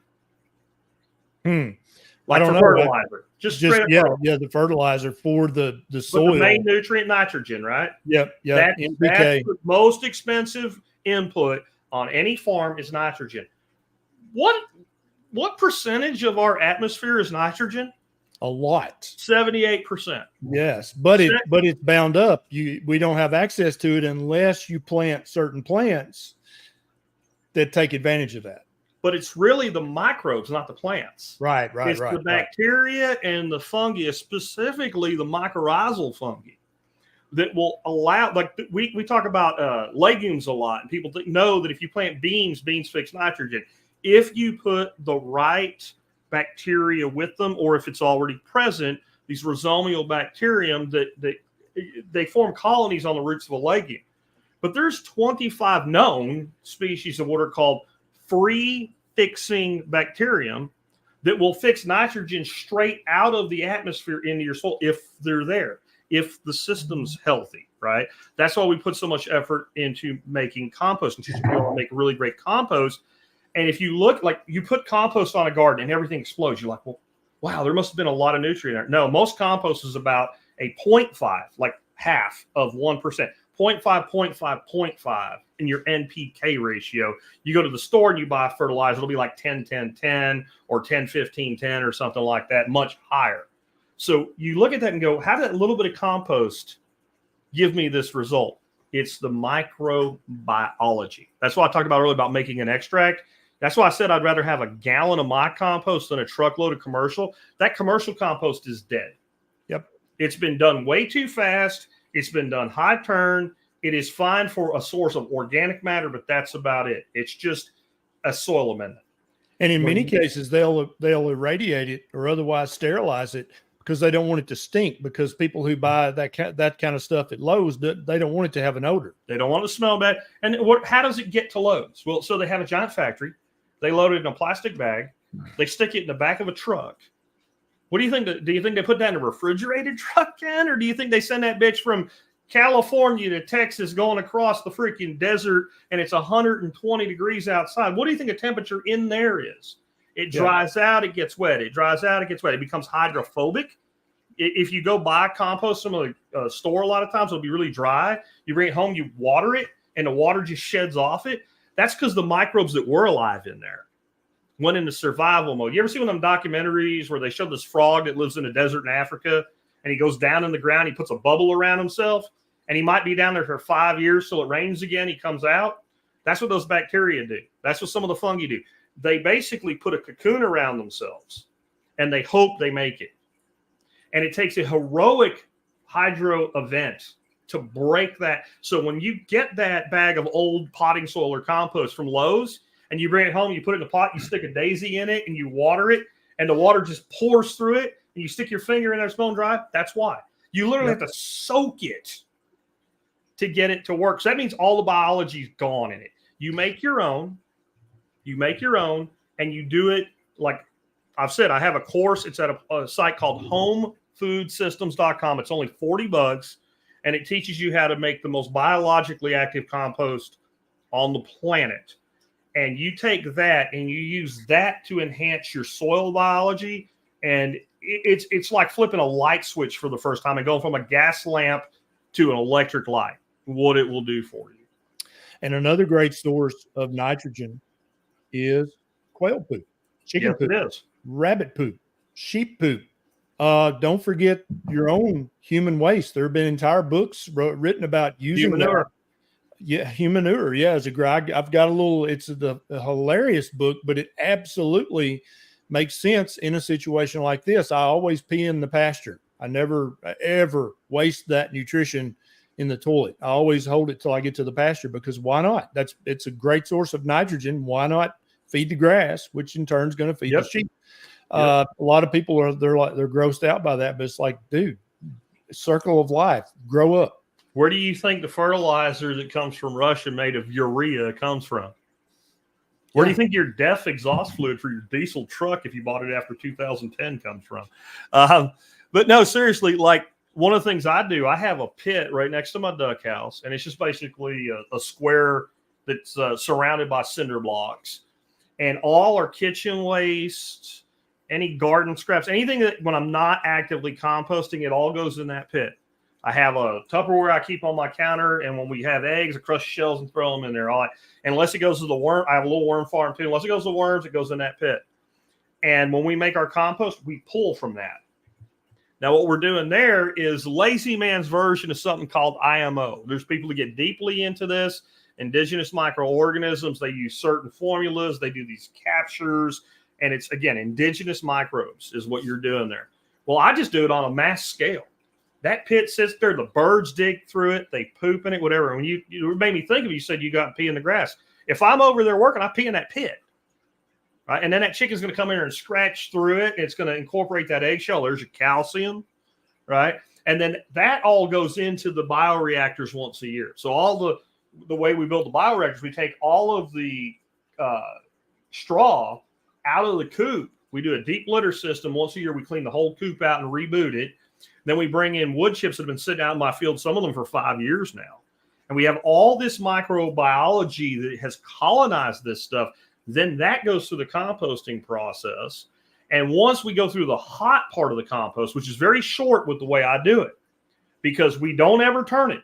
I don't know.
Fertilizer. Just straight up fertilizer.
The fertilizer for the soil.
But the main nutrient, nitrogen, right?
Yep.
That's the most expensive input on any farm is nitrogen. What percentage of our atmosphere is nitrogen?
A lot.
78%.
Yes, but it's bound up. We don't have access to it unless you plant certain plants that take advantage of that.
But it's really the microbes, not the plants.
Right.
It's the bacteria and the fungi, specifically the mycorrhizal fungi, that will allow. Like we talk about legumes a lot, and people know that if you plant beans fix nitrogen. If you put the right bacteria with them, or if it's already present, these rhizomial bacterium that they form colonies on the roots of a legume. But there's 25 known species of what are called free fixing bacterium that will fix nitrogen straight out of the atmosphere into your soil if they're there, if the system's healthy, right? That's why we put so much effort into making compost and teaching people how to make really great compost. And if you look, like you put compost on a garden and everything explodes, you're like, well, wow, there must have been a lot of nutrient there. No, most compost is about a 0.5, like half of 1%, 0.5, 0.5, 0.5 in your NPK ratio. You go to the store and you buy fertilizer, it'll be like 10, 10, 10 or 10, 15, 10 or something like that, much higher. So you look at that and go, how did that little bit of compost give me this result? It's the microbiology. That's what I talked about earlier about making an extract. That's why I said I'd rather have a gallon of my compost than a truckload of commercial. That commercial compost is dead.
Yep.
It's been done way too fast. It's been done high turn. It is fine for a source of organic matter, but that's about it. It's just a soil amendment.
And in many cases, they'll irradiate it or otherwise sterilize it because they don't want it to stink, because people who buy that kind of stuff at Lowe's, they don't want it to have an odor.
They don't want it to smell bad. And how does it get to Lowe's? Well, so they have a giant factory. They load it in a plastic bag. They stick it in the back of a truck. What do you think? Do you think they put that in a refrigerated truck, Ken? Or do you think they send that bitch from California to Texas going across the freaking desert and it's 120 degrees outside? What do you think the temperature in there is? It dries out, it gets wet. It dries out, it gets wet. It becomes hydrophobic. If you go buy compost from a store, a lot of times it'll be really dry. You bring it home, you water it, and the water just sheds off it. That's because the microbes that were alive in there went into survival mode. You ever see one of them documentaries where they show this frog that lives in a desert in Africa, and he goes down in the ground, he puts a bubble around himself, and he might be down there for 5 years till it rains again, he comes out? That's what those bacteria do. That's what some of the fungi do. They basically put a cocoon around themselves, and they hope they make it. And it takes a heroic hydro event to break that. So when you get that bag of old potting soil or compost from Lowe's and you bring it home, you put it in a pot, you stick a daisy in it and you water it, and the water just pours through it, and you stick your finger in there, it's bone dry. That's why. You literally have to soak it to get it to work. So that means all the biology is gone in it. You make your own, and you do it like I've said. I have a course. It's at a site called homefoodssystems.com. It's only $40, and it teaches you how to make the most biologically active compost on the planet. And you take that and you use that to enhance your soil biology. And it's like flipping a light switch for the first time and going from a gas lamp to an electric light, what it will do for you.
And another great source of nitrogen is quail poop, chicken poop,
it is.
Rabbit poop, sheep poop. Don't forget your own human waste. There have been entire books written about using
manure.
Human manure. Yeah, as a guy, I've got it's a hilarious book, but it absolutely makes sense in a situation like this. I always pee in the pasture. I never ever waste that nutrition in the toilet. I always hold it till I get to the pasture, because why not? It's a great source of nitrogen. Why not feed the grass, which in turn is going to feed the sheep? A lot of people they're grossed out by that, but it's like, dude, circle of life, grow up.
Where do you think the fertilizer that comes from Russia made of urea comes from? Where do you think your DEF exhaust fluid for your diesel truck, if you bought it after 2010, comes from? But no, seriously, like one of the things I do, I have a pit right next to my duck house, and it's just basically a square that's surrounded by cinder blocks. And all our kitchen waste, any garden scraps, anything that when I'm not actively composting, it all goes in that pit. I have a Tupperware I keep on my counter, and when we have eggs, I crush shells and throw them in there. Unless it goes to the worm, I have a little worm farm too. Unless it goes to worms, it goes in that pit. And when we make our compost, we pull from that. Now, what we're doing there is lazy man's version of something called IMO. There's people who get deeply into this. Indigenous microorganisms, they use certain formulas. They do these captures. And it's, again, indigenous microbes is what you're doing there. Well, I just do it on a mass scale. That pit sits there. The birds dig through it. They poop in it, whatever. When you made me think of, you said you got to pee in the grass. If I'm over there working, I pee in that pit, right? And then that chicken's going to come in and scratch through it. And it's going to incorporate that eggshell. There's your calcium, right? And then that all goes into the bioreactors once a year. So all the way we build the bioreactors, we take all of the straw out of the coop. We do a deep litter system once a year. We clean the whole coop out and reboot it. Then we bring in wood chips that have been sitting out in my field, some of them for 5 years now. And we have all this microbiology that has colonized this stuff. Then that goes through the composting process. And once we go through the hot part of the compost, which is very short with the way I do it, because we don't ever turn it.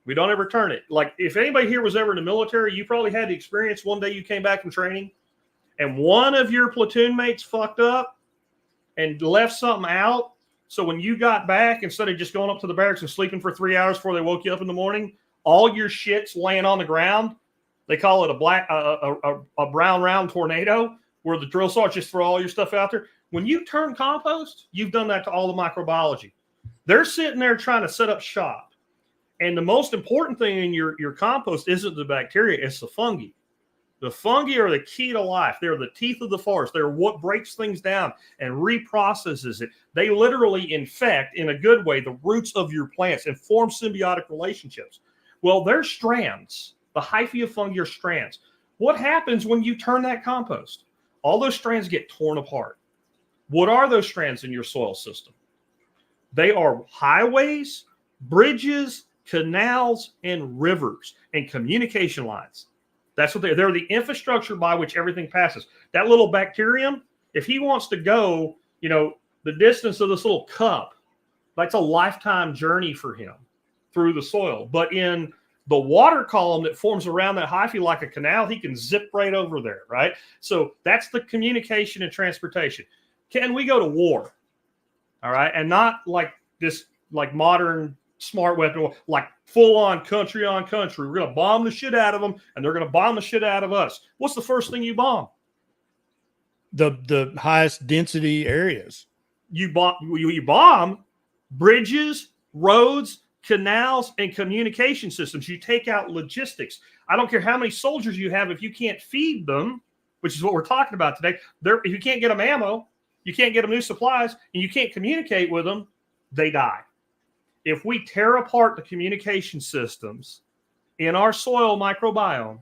We don't ever turn it. Like if anybody here was ever in the military, you probably had the experience one day you came back from training and one of your platoon mates fucked up and left something out. So when you got back, instead of just going up to the barracks and sleeping for 3 hours before they woke you up in the morning, all your shit's laying on the ground. They call it a brown round tornado, where the drill sergeants just throw all your stuff out there. When you turn compost, you've done that to all the microbiology. They're sitting there trying to set up shop. And the most important thing in your compost isn't the bacteria, it's the fungi. The fungi are the key to life. They're the teeth of the forest. They're what breaks things down and reprocesses it. They literally infect, in a good way, the roots of your plants and form symbiotic relationships. Well, they're strands. The hyphae of fungi are strands. What happens when you turn that compost? All those strands get torn apart. What are those strands in your soil system? They are highways, bridges, canals, and rivers, and communication lines. That's what they're the infrastructure by which everything passes. That little bacterium, if he wants to go, the distance of this little cup, that's a lifetime journey for him through the soil. But in the water column that forms around that hyphae like a canal, he can zip right over there, right? So that's the communication and transportation. Can we go to war? All right. And not like this, like modern smart weapon, like full on country on country. We're going to bomb the shit out of them and they're going to bomb the shit out of us. What's the first thing you bomb?
The highest density areas.
You bomb bridges, roads, canals, and communication systems. You take out logistics. I don't care how many soldiers you have. If you can't feed them, which is what we're talking about today, if you can't get them ammo, you can't get them new supplies, and you can't communicate with them, they die. If we tear apart the communication systems in our soil microbiome,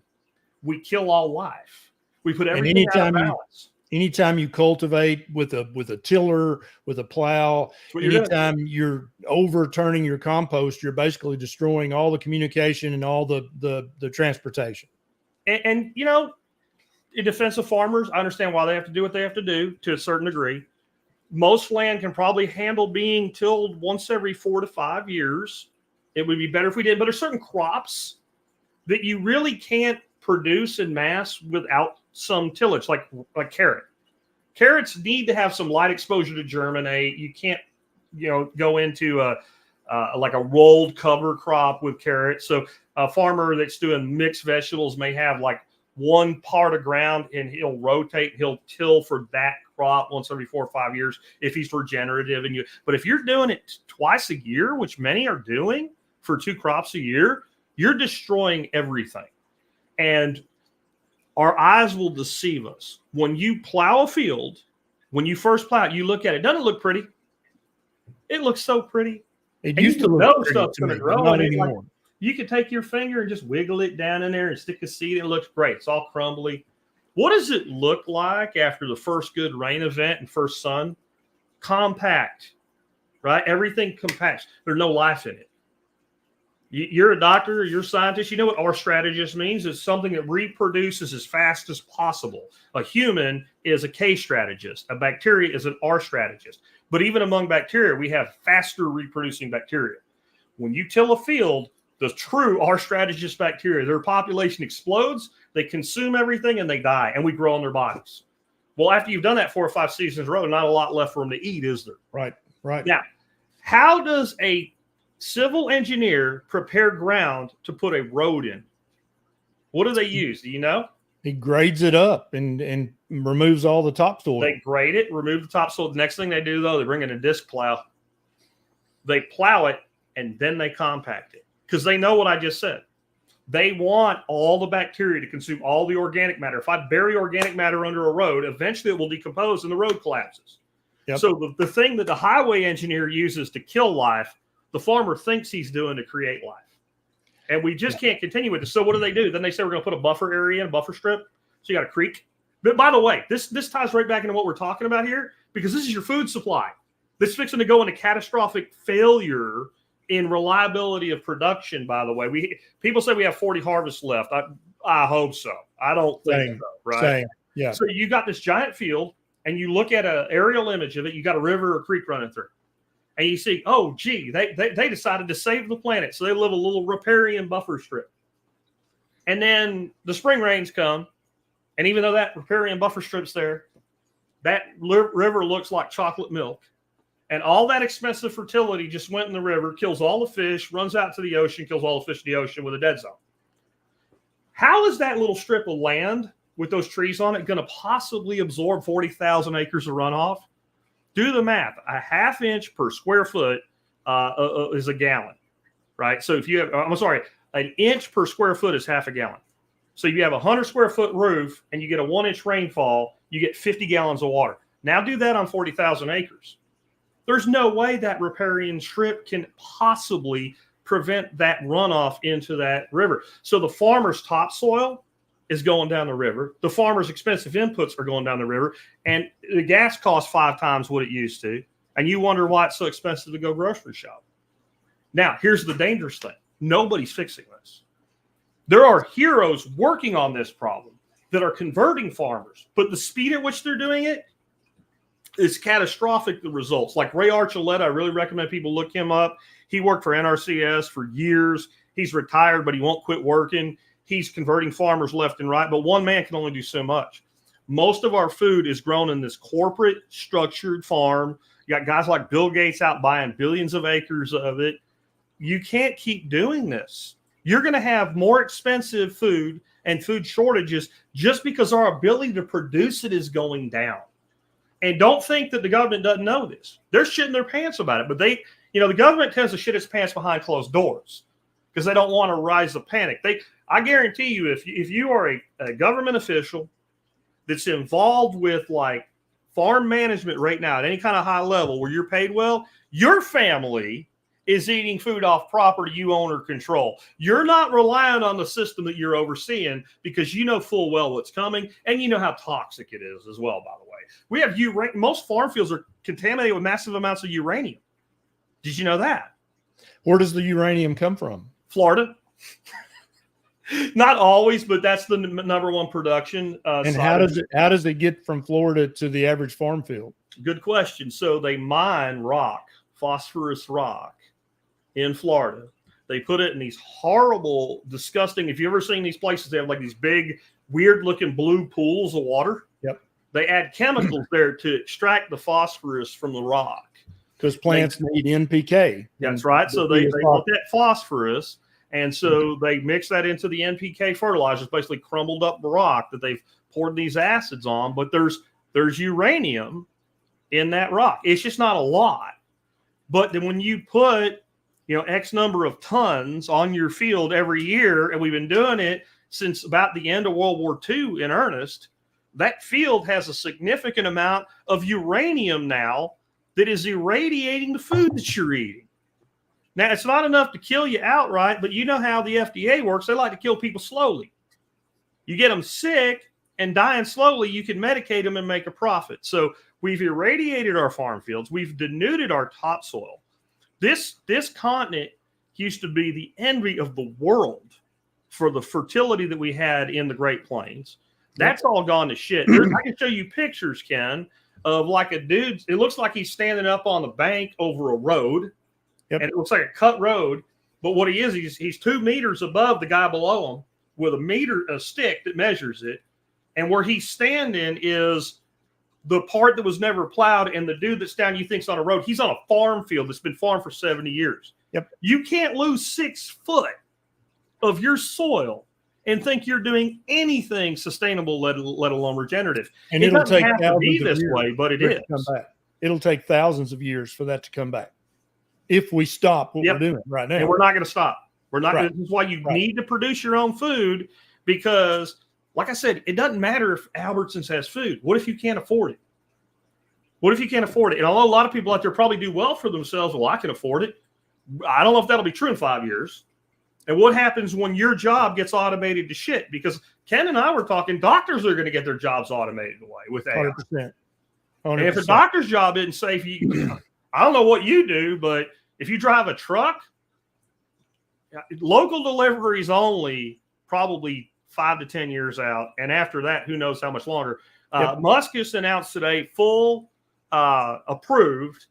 we kill all life. We put everything out of balance.
Anytime you cultivate with a tiller, with a plow, anytime you're overturning your compost, you're basically destroying all the communication and all the transportation.
And in defense of farmers, I understand why they have to do what they have to do to a certain degree. Most land can probably handle being tilled once every 4 to 5 years. It would be better if we did, but there's certain crops that you really can't produce in mass without some tillage, like carrot. Carrots need to have some light exposure to germinate. You can't, go into a rolled cover crop with carrots. So a farmer that's doing mixed vegetables may have like one part of ground and he'll rotate, he'll till for that crop once every 4 or 5 years if he's regenerative. But if you're doing it twice a year, which many are doing for 2 crops a year, you're destroying everything. And our eyes will deceive us. When you plow a field When you first plow it, you look at it. Doesn't it look pretty? It looks so pretty.
It
And
used
you
to
know
look
stuff's
pretty
going
to
to
me, but
grow.
not
And
anymore.
you can take your finger and just wiggle it down in there and stick a seed. It looks great. It's all crumbly. What does it look like after the first good rain event and first sun? Compact, right? Everything compact. There's no life in it. You're a doctor, you're a scientist. You know what R strategist means? It's something that reproduces as fast as possible. A human is a K strategist. A bacteria is an R strategist. But even among bacteria, we have faster reproducing bacteria. When you till a field, the true R strategist bacteria, their population explodes, they consume everything, and they die, and we grow on their bodies. Well, after you've done that 4 or 5 seasons in a row, not a lot left for them to eat, is there?
Right.
Now, how does a civil engineer prepare ground to put a road in? What do they use? Do you know?
He grades it up and removes all the topsoil.
They grade it, remove the topsoil. The next thing they do, though, they bring in a disc plow. They plow it, and then they compact it because they know what I just said. They want all the bacteria to consume all the organic matter. If I bury organic matter under a road, eventually it will decompose and the road collapses. Yep. So the thing that the highway engineer uses to kill life, the farmer thinks he's doing to create life. And we just can't continue with this. So what do? Then they say we're going to put a buffer area in, a buffer strip. So you got a creek. But by the way, this ties right back into what we're talking about here, because this is your food supply. This is fixing to go into catastrophic failure in reliability of production, by the way. People say we have 40 harvests left. I hope so. I don't think so, right?
Same. Yeah.
So you got this giant field, and you look at an aerial image of it. You got a river or creek running through. And you see, oh, gee, they decided to save the planet. So they live a little riparian buffer strip. And then the spring rains come. And even though that riparian buffer strip's there, that river looks like chocolate milk. And all that expensive fertility just went in the river, kills all the fish, runs out to the ocean, kills all the fish in the ocean with a dead zone. How is that little strip of land with those trees on it going to possibly absorb 40,000 acres of runoff? Do the math. A ½ inch per square foot is a gallon, right? So if you have, an inch per square foot is half a gallon. So if you have a 100 square foot roof and you get a 1 inch rainfall, you get 50 gallons of water. Now do that on 40,000 acres. There's no way that riparian strip can possibly prevent that runoff into that river. So the farmer's topsoil is going down the river. The farmer's expensive inputs are going down the river. And the gas costs 5 times what it used to. And you wonder why it's so expensive to go grocery shop. Now, here's the dangerous thing. Nobody's fixing this. There are heroes working on this problem that are converting farmers. But the speed at which they're doing it is catastrophic, the results. Like Ray Archuleta, I really recommend people look him up. He worked for NRCS for years. He's retired, but he won't quit working. He's converting farmers left and right, but one man can only do so much. Most of our food is grown in this corporate structured farm. You got guys like Bill Gates out buying billions of acres of it. You can't keep doing this. You're going to have more expensive food and food shortages just because our ability to produce it is going down. And don't think that the government doesn't know this. They're shitting their pants about it, but the government tends to shit its pants behind closed doors because they don't want to rise the panic. I guarantee you, if you are a government official that's involved with like farm management right now at any kind of high level where you're paid well, your family is eating food off property you own or control. You're not relying on the system that you're overseeing because you know full well what's coming and you know how toxic it is as well, by the way. We have most farm fields are contaminated with massive amounts of uranium. Did you know that?
Where does the uranium come from?
Florida. Not always, but that's the number one production.
And how does it get from Florida to the average farm field?
Good question. So they mine rock, phosphorus rock, in Florida. They put it in these horrible, disgusting. If you've ever seen these places, they have like these big, weird-looking blue pools of water.
Yep.
They add chemicals there to extract the phosphorus from the rock.
Because plants need NPK.
That's right. So they want that phosphorus. And so they mix that into the NPK fertilizers, basically crumbled up rock that they've poured these acids on. But there's uranium in that rock. It's just not a lot. But then when you put, X number of tons on your field every year, and we've been doing it since about the end of World War II in earnest, that field has a significant amount of uranium now that is irradiating the food that you're eating. Now, it's not enough to kill you outright, but you know how the FDA works. They like to kill people slowly. You get them sick and dying slowly, you can medicate them and make a profit. So we've irradiated our farm fields. We've denuded our topsoil. This continent used to be the envy of the world for the fertility that we had in the Great Plains. That's all gone to shit. I can show you pictures, Ken, of like a dude. It looks like he's standing up on the bank over a road, and it looks like a cut road. But what he is, he's 2 meters above the guy below him with a stick that measures it. And where he's standing is the part that was never plowed, and the dude that's down you think's on a road. He's on a farm field that's been farmed for 70 years. You can't lose 6 foot of your soil and think you're doing anything sustainable, let alone regenerative.
And it'll take
have to be
thousands
this
of years
way, but it
for
is.
to come back. It'll take thousands of years for that to come back if we stop what we're doing right now.
And we're not going to stop. We're not.
Right.
This is why you need to produce your own food, because, like I said, it doesn't matter if Albertsons has food. What if you can't afford it? What if you can't afford it? And although a lot of people out there probably do well for themselves, well, I can afford it. I don't know if that'll be true in 5 years. And what happens when your job gets automated to shit? Because Ken and I were talking, doctors are going to get their jobs automated away with AI.
100%.
And if a doctor's job isn't safe, I don't know what you do, but if you drive a truck, local deliveries only, probably 5 to 10 years out. And after that, who knows how much longer. Musk just announced today full approved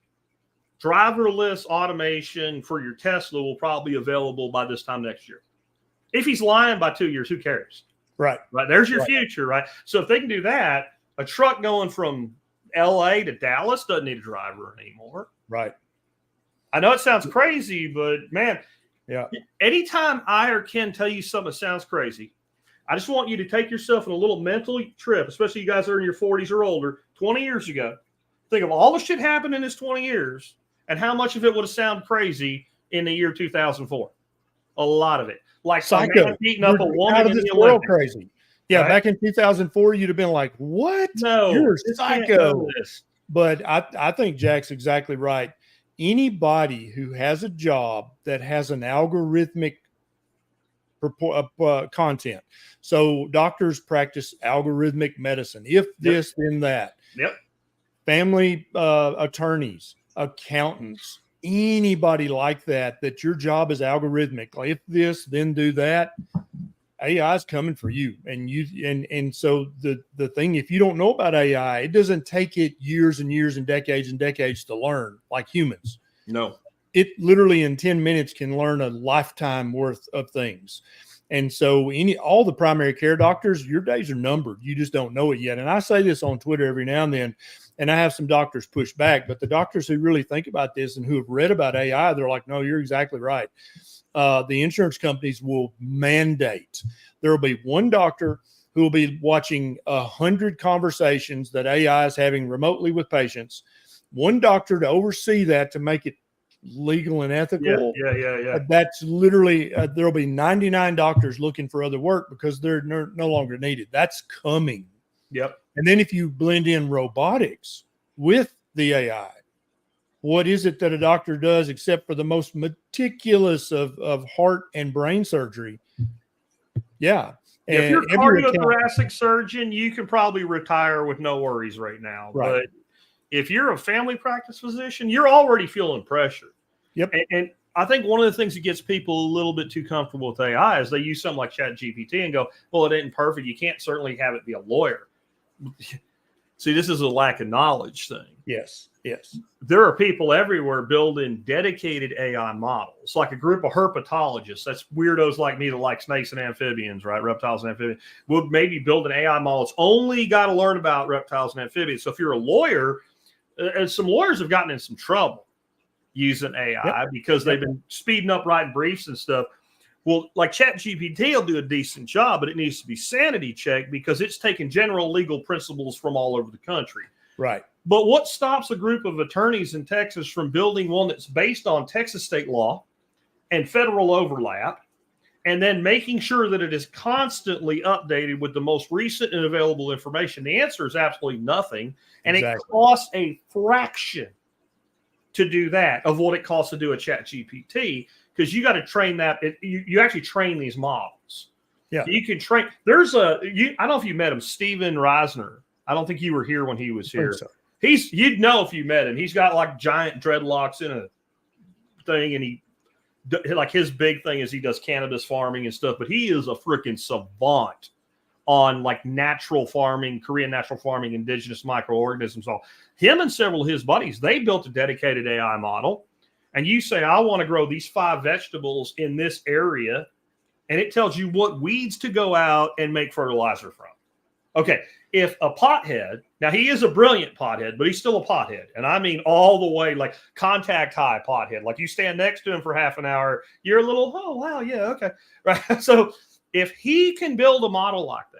driverless automation for your Tesla will probably be available by this time next year. If he's lying by 2 years, who cares?
Right.
There's your future, right? So if they can do that, a truck going from LA to Dallas doesn't need a driver anymore.
Right.
I know it sounds crazy, but man,
yeah.
Anytime I or Ken tell you something that sounds crazy, I just want you to take yourself on a little mental trip, especially you guys that are in your 40s or older, 20 years ago. Think of all the shit happened in this 20 years and how much of it would have sounded crazy in the year 2004. A lot of it. Like
Psycho.
A man beating up a woman in the
world
Olympics.
crazy. Yeah,
right?
Back in 2004, you'd have been like, what?
No,
you're psycho.
This.
But I think Jack's exactly right. Anybody who has a job that has an algorithmic content. So doctors practice algorithmic medicine. If this, then that.
Yep.
Family attorneys, accountants, anybody like that, that your job is algorithmic. Like if this, then do that. AI is coming for you. And so the thing, if you don't know about AI, it doesn't take it years and years and decades to learn like humans.
No.
It literally in 10 minutes can learn a lifetime worth of things. And so all the primary care doctors, your days are numbered. You just don't know it yet. And I say this on Twitter every now and then, and I have some doctors push back, but the doctors who really think about this and who have read about AI, they're like, no, you're exactly right. The insurance companies will mandate. There will be one doctor who will be watching 100 conversations that AI is having remotely with patients. One doctor to oversee that to make it legal and ethical.
Yeah.
That's literally there'll be 99 doctors looking for other work because they're no longer needed. That's coming.
Yep.
And then if you blend in robotics with the AI, what is it that a doctor does except for the most meticulous of heart and brain surgery? Yeah.
If you're a cardiothoracic surgeon, you can probably retire with no worries right now.
Right.
But if you're a family practice physician, you're already feeling pressure.
Yep.
And I think one of the things that gets people a little bit too comfortable with AI is they use something like ChatGPT and go, well, it ain't perfect. You can't certainly have it be a lawyer. See, this is a lack of knowledge thing.
Yes.
There are people everywhere building dedicated AI models, like a group of herpetologists. That's weirdos like me that like snakes and amphibians, right? Reptiles and amphibians. We'll maybe build an AI model. It's only got to learn about reptiles and amphibians. So if you're a lawyer, some lawyers have gotten in some trouble using AI because they've been speeding up writing briefs and stuff. Well, like ChatGPT will do a decent job, but it needs to be sanity checked because it's taking general legal principles from all over the country.
Right.
But what stops a group of attorneys in Texas from building one that's based on Texas state law and federal overlap and then making sure that it is constantly updated with the most recent and available information? The answer is absolutely nothing. And it costs a fraction to do that of what it costs to do a chat GPT, because you got to train that. You actually train these models.
Yeah.
So you can train. There's I don't know if you met him, Steven Reisner. I don't think you were here when he was here. So. You'd know if you met him. He's got like giant dreadlocks in a thing, and like his big thing is he does cannabis farming and stuff, but he is a freaking savant on like natural farming, Korean natural farming, indigenous microorganisms. All him and several of his buddies, they built a dedicated AI model. And you say, I want to grow these 5 vegetables in this area, and it tells you what weeds to go out and make fertilizer from. Okay, if a pothead, now he is a brilliant pothead, but he's still a pothead. And I mean all the way, like contact high pothead. Like you stand next to him for half an hour, you're a little, oh, wow, yeah, okay. Right. So if he can build a model like that,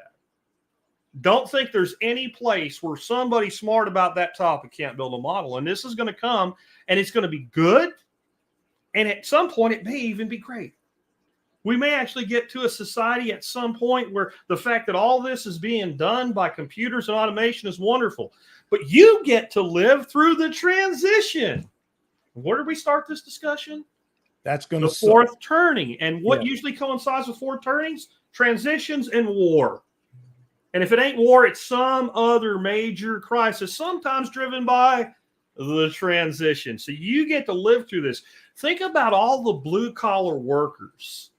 don't think there's any place where somebody smart about that topic can't build a model. And this is going to come, and it's going to be good. And at some point, it may even be great. We may actually get to a society at some point where the fact that all this is being done by computers and automation is wonderful. But you get to live through the transition. Where did we start this discussion?
That's going to
the fourth turning. And what usually coincides with fourth turnings? Transitions and war. And if it ain't war, it's some other major crisis, sometimes driven by the transition. So you get to live through this. Think about all the blue-collar workers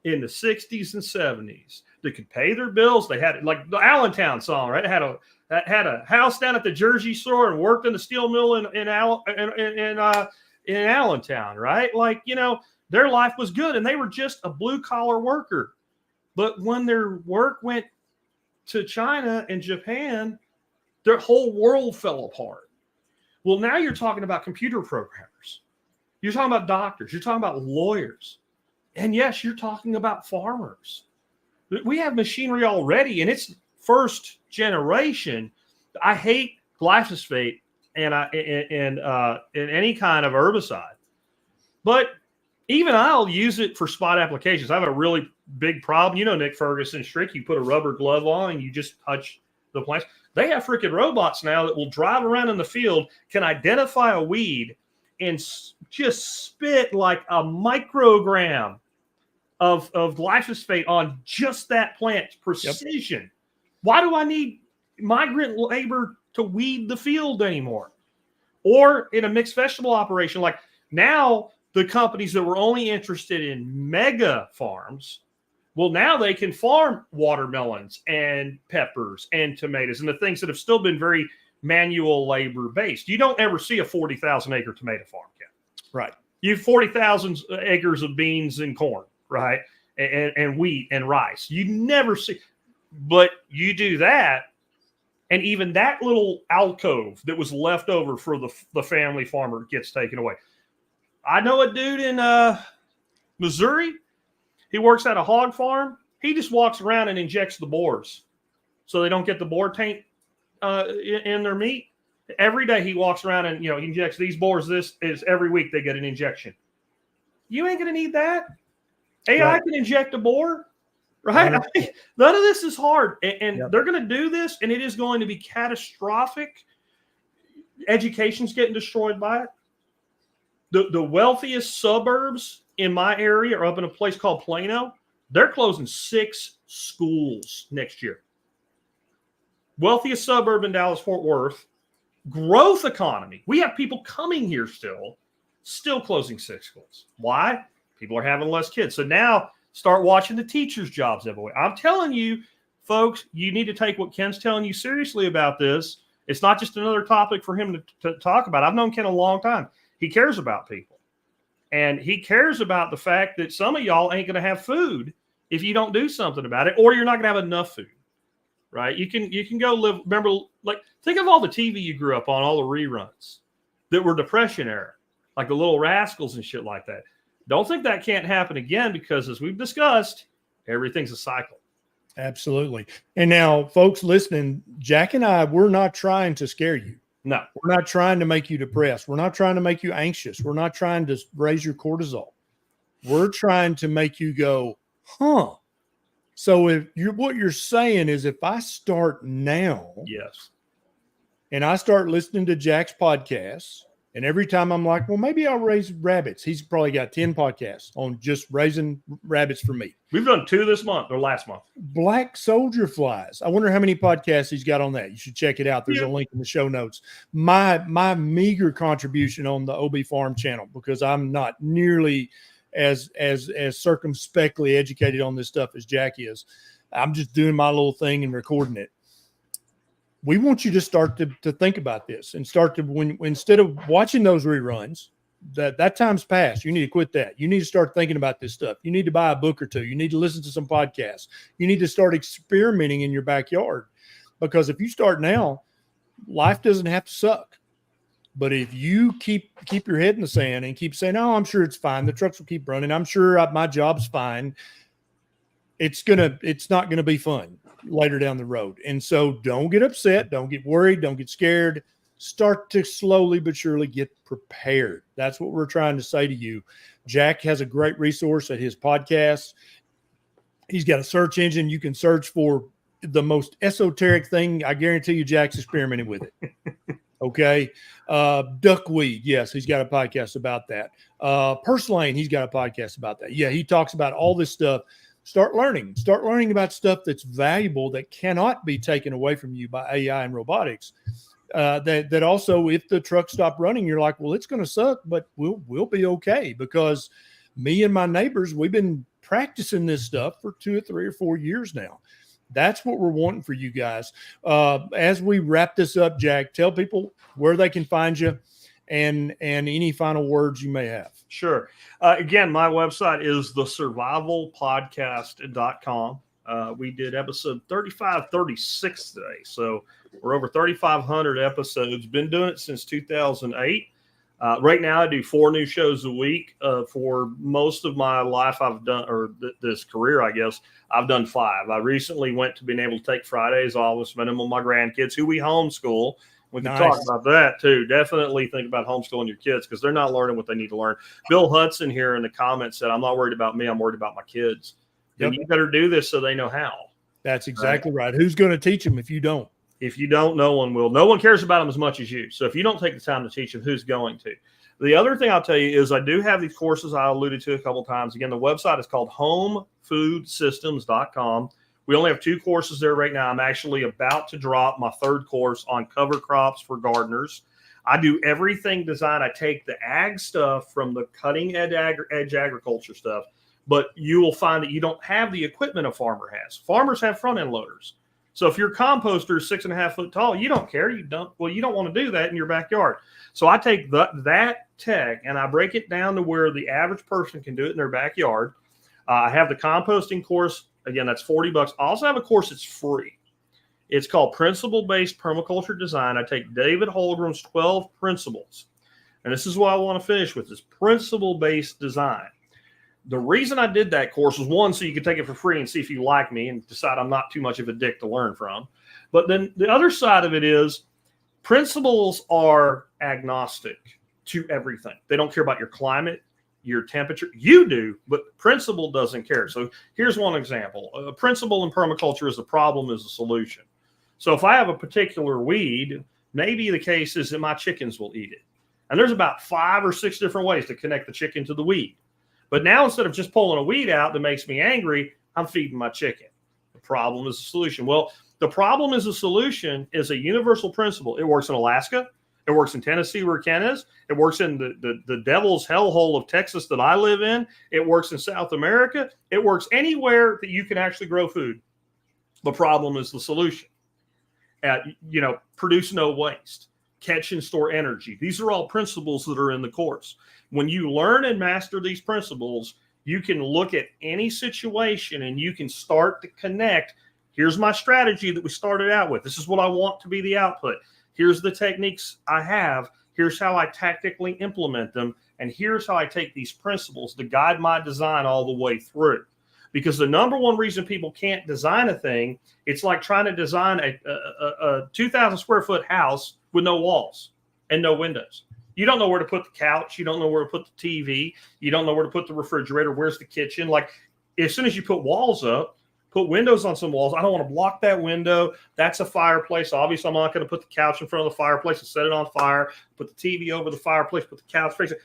in the 60s and 70s that could pay their bills. They had, like the Allentown song, right? Had a house down at the Jersey Shore and worked in the steel mill in Allentown, right? Like, you know, their life was good, and they were just a blue-collar worker. But when their work went to China and Japan, their whole world fell apart. Well, now you're talking about computer programmers. You're talking about doctors. You're talking about lawyers. And yes, you're talking about farmers. We have machinery already, and it's first generation. I hate glyphosate and any kind of herbicide. But even I'll use it for spot applications. I have a really big problem. You know, Nick Ferguson strict, you put a rubber glove on and you just touch the plants. They have freaking robots now that will drive around in the field, can identify a weed, and just spit like a microgram of glyphosate on just that plant. Precision. Yep. Why do I need migrant labor to weed the field anymore? Or in a mixed vegetable operation, like now the companies that were only interested in mega farms, well, now they can farm watermelons and peppers and tomatoes and the things that have still been very manual labor based. You don't ever see a 40,000 acre tomato farm yet. Right. You have 40,000 acres of beans and corn, right? And wheat and rice. You never see, but you do that. And even that little alcove that was left over for the family farmer gets taken away. I know a dude in Missouri. He works at a hog farm. He just walks around and injects the boars so they don't get the boar taint in their meat. Every day he walks around and, he injects these boars. This is every week they get an injection. You ain't going to need that. AI can inject a boar, right? I mean, none of this is hard. And they're going to do this, and it is going to be catastrophic. Education's getting destroyed by it. The wealthiest suburbs in my area are up in a place called Plano. They're closing 6 schools next year. Wealthiest suburb in Dallas-Fort Worth. Growth economy. We have people coming here still closing 6 schools. Why? People are having less kids. So now start watching the teachers' jobs everywhere. I'm telling you, folks, you need to take what Ken's telling you seriously about this. It's not just another topic for him to talk about. I've known Ken a long time. He cares about people. And he cares about the fact that some of y'all ain't going to have food if you don't do something about it, or you're not going to have enough food, right? You can go live. Remember, like, think of all the TV you grew up on, all the reruns that were Depression era, like the Little Rascals and shit like that. Don't think that can't happen again, because as we've discussed, everything's a cycle.
Absolutely. And now, folks listening, Jack and I, we're not trying to scare you.
No,
we're not trying to make you depressed. We're not trying to make you anxious. We're not trying to raise your cortisol. We're trying to make you go, huh. So what you're saying is if I start now,
Yes.
and I start listening to Jack's podcasts, and every time I'm like, well, maybe I'll raise rabbits. He's probably got 10 podcasts on just raising rabbits for meat.
We've done 2 this month or last month.
Black soldier flies. I wonder how many podcasts he's got on that. You should check it out. There's a link in the show notes. My meager contribution on the OB Farm channel, because I'm not nearly as circumspectly educated on this stuff as Jack is. I'm just doing my little thing and recording it. We want you to start to think about this and start to, when instead of watching those reruns, that time's passed. You need to quit that. You need to start thinking about this stuff. You need to buy a book or 2. You need to listen to some podcasts. You need to start experimenting in your backyard, because if you start now, life doesn't have to suck. But if you keep your head in the sand and keep saying, "Oh, I'm sure it's fine. The trucks will keep running. I'm sure my job's fine," it's not gonna be fun later down the road. And so don't get upset. Don't get worried. Don't get scared. Start to slowly but surely get prepared. That's what we're trying to say to you. Jack has a great resource at his podcast. He's got a search engine. You can search for the most esoteric thing. I guarantee you Jack's experimented with it. Okay. Duckweed. Yes, he's got a podcast about that. Purslane, he's got a podcast about that. Yeah, he talks about all this stuff. Start learning about stuff that's valuable, that cannot be taken away from you by AI and robotics. That also, if the truck stopped running, you're like, well, it's going to suck, but we'll be okay, because me and my neighbors, we've been practicing this stuff for 2 or 3 or 4 years now. That's what we're wanting for you guys. As we wrap this up, Jack, tell people where they can find you and any final words you may have.
Sure. Again, my website is thesurvivalpodcast.com. We did episode 3536 today. So we're over 3,500 episodes. Been doing it since 2008. Right now, I do 4 new shows a week. For most of my life, I've done, or this career, I guess, I've done 5. I recently went to being able to take Fridays off, spend them with my grandkids, who we homeschool. We can talk about that too. Definitely think about homeschooling your kids, because they're not learning what they need to learn. Bill Hudson here in the comments said, "I'm not worried about me. I'm worried about my kids." Then you better do this so they know how.
That's exactly right. Who's going to teach them if you don't?
If you don't, no one will. No one cares about them as much as you. So if you don't take the time to teach them, who's going to? The other thing I'll tell you is I do have these courses I alluded to a couple of times. Again, the website is called homefoodsystems.com. We only have 2 courses there right now. I'm actually about to drop my 3rd course on cover crops for gardeners. I do everything design. I take the ag stuff from the cutting edge agriculture stuff, but you will find that you don't have the equipment a farmer has. Farmers have front end loaders. So if your composter is 6.5 foot tall, you don't care. You don't want to do that in your backyard. So I take that tech and I break it down to where the average person can do it in their backyard. I have the composting course. Again, that's $40. I also have a course that's free. It's called Principle-Based Permaculture Design. I take David Holmgren's 12 principles. And this is what I want to finish with, is principle-based design. The reason I did that course was, 1, so you could take it for free and see if you like me and decide I'm not too much of a dick to learn from. But then the other side of it is principles are agnostic to everything. They don't care about your climate, your temperature. You do, but principle doesn't care. So here's one example. A principle in permaculture is the problem is a solution. So if I have a particular weed, maybe the case is that my chickens will eat it. And there's about 5 or 6 different ways to connect the chicken to the weed. But now, instead of just pulling a weed out that makes me angry, I'm feeding my chicken. The problem is a solution. Well, the problem is a solution is a universal principle. It works in Alaska. It works in Tennessee, where Ken is. It works in the devil's hellhole of Texas that I live in. It works in South America. It works anywhere that you can actually grow food. The problem is the solution. Produce no waste. Catch and store energy. These are all principles that are in the course. When you learn and master these principles, you can look at any situation and you can start to connect. Here's my strategy that we started out with. This is what I want to be the output. Here's the techniques I have. Here's how I tactically implement them. And here's how I take these principles to guide my design all the way through. Because the number one reason people can't design a thing, it's like trying to design a 2,000 square foot house with no walls and no windows. You don't know where to put the couch. You don't know where to put the TV. You don't know where to put the refrigerator. Where's the kitchen? Like, as soon as you put walls up, put windows on some walls. I don't want to block that window. That's a fireplace. Obviously, I'm not going to put the couch in front of the fireplace and set it on fire. Put the TV over the fireplace. Put the couch facing.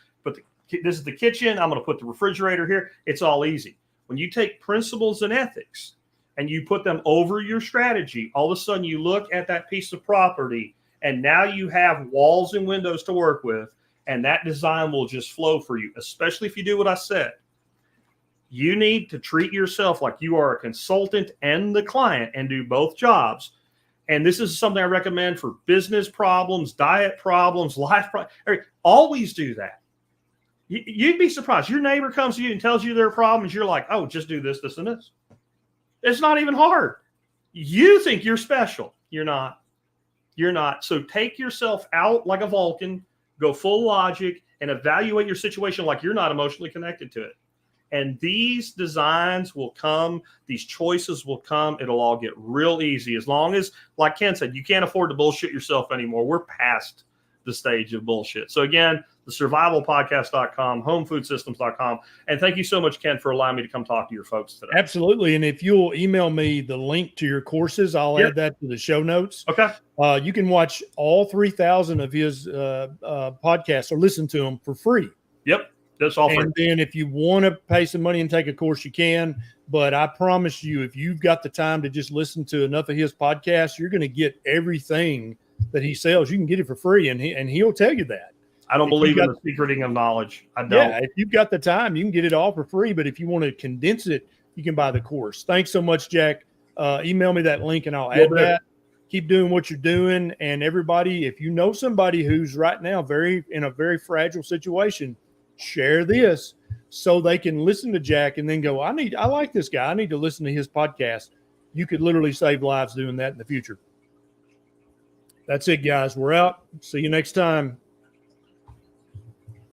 This is the kitchen. I'm going to put the refrigerator here. It's all easy. When you take principles and ethics and you put them over your strategy, all of a sudden you look at that piece of property and now you have walls and windows to work with, and that design will just flow for you, especially if you do what I said. You need to treat yourself like you are a consultant and the client and do both jobs. And this is something I recommend for business problems, diet problems, life problems. Always do that. You'd be surprised. Your neighbor comes to you and tells you their problems. You're like, oh, just do this, this, and this. It's not even hard. You think you're special. You're not. You're not. So take yourself out like a Vulcan, go full logic, and evaluate your situation like you're not emotionally connected to it. And these designs will come, these choices will come. It'll all get real easy. As long as, like Ken said, you can't afford to bullshit yourself anymore. We're past the stage of bullshit. So again, the survivalpodcast.com, homefoodsystems.com. And thank you so much, Ken, for allowing me to come talk to your folks today.
Absolutely. And if you'll email me the link to your courses, I'll add that to the show notes.
Okay.
You can watch all 3,000 of his podcasts or listen to them for free.
Yep. That's all free.
And then if you want to pay some money and take a course, you can. But I promise you, if you've got the time to just listen to enough of his podcasts, you're going to get everything that he sells. You can get it for free, and he'll tell you that.
I don't believe in the secreting of knowledge. I don't.
Yeah, if you've got the time, you can get it all for free. But if you want to condense it, you can buy the course. Thanks so much, Jack. Email me that link, and I'll add that. Keep doing what you're doing. And everybody, if you know somebody who's right now in a very fragile situation, share this so they can listen to Jack and then go, I like this guy. I need to listen to his podcast. You could literally save lives doing that in the future. That's it, guys. We're out. See you next time.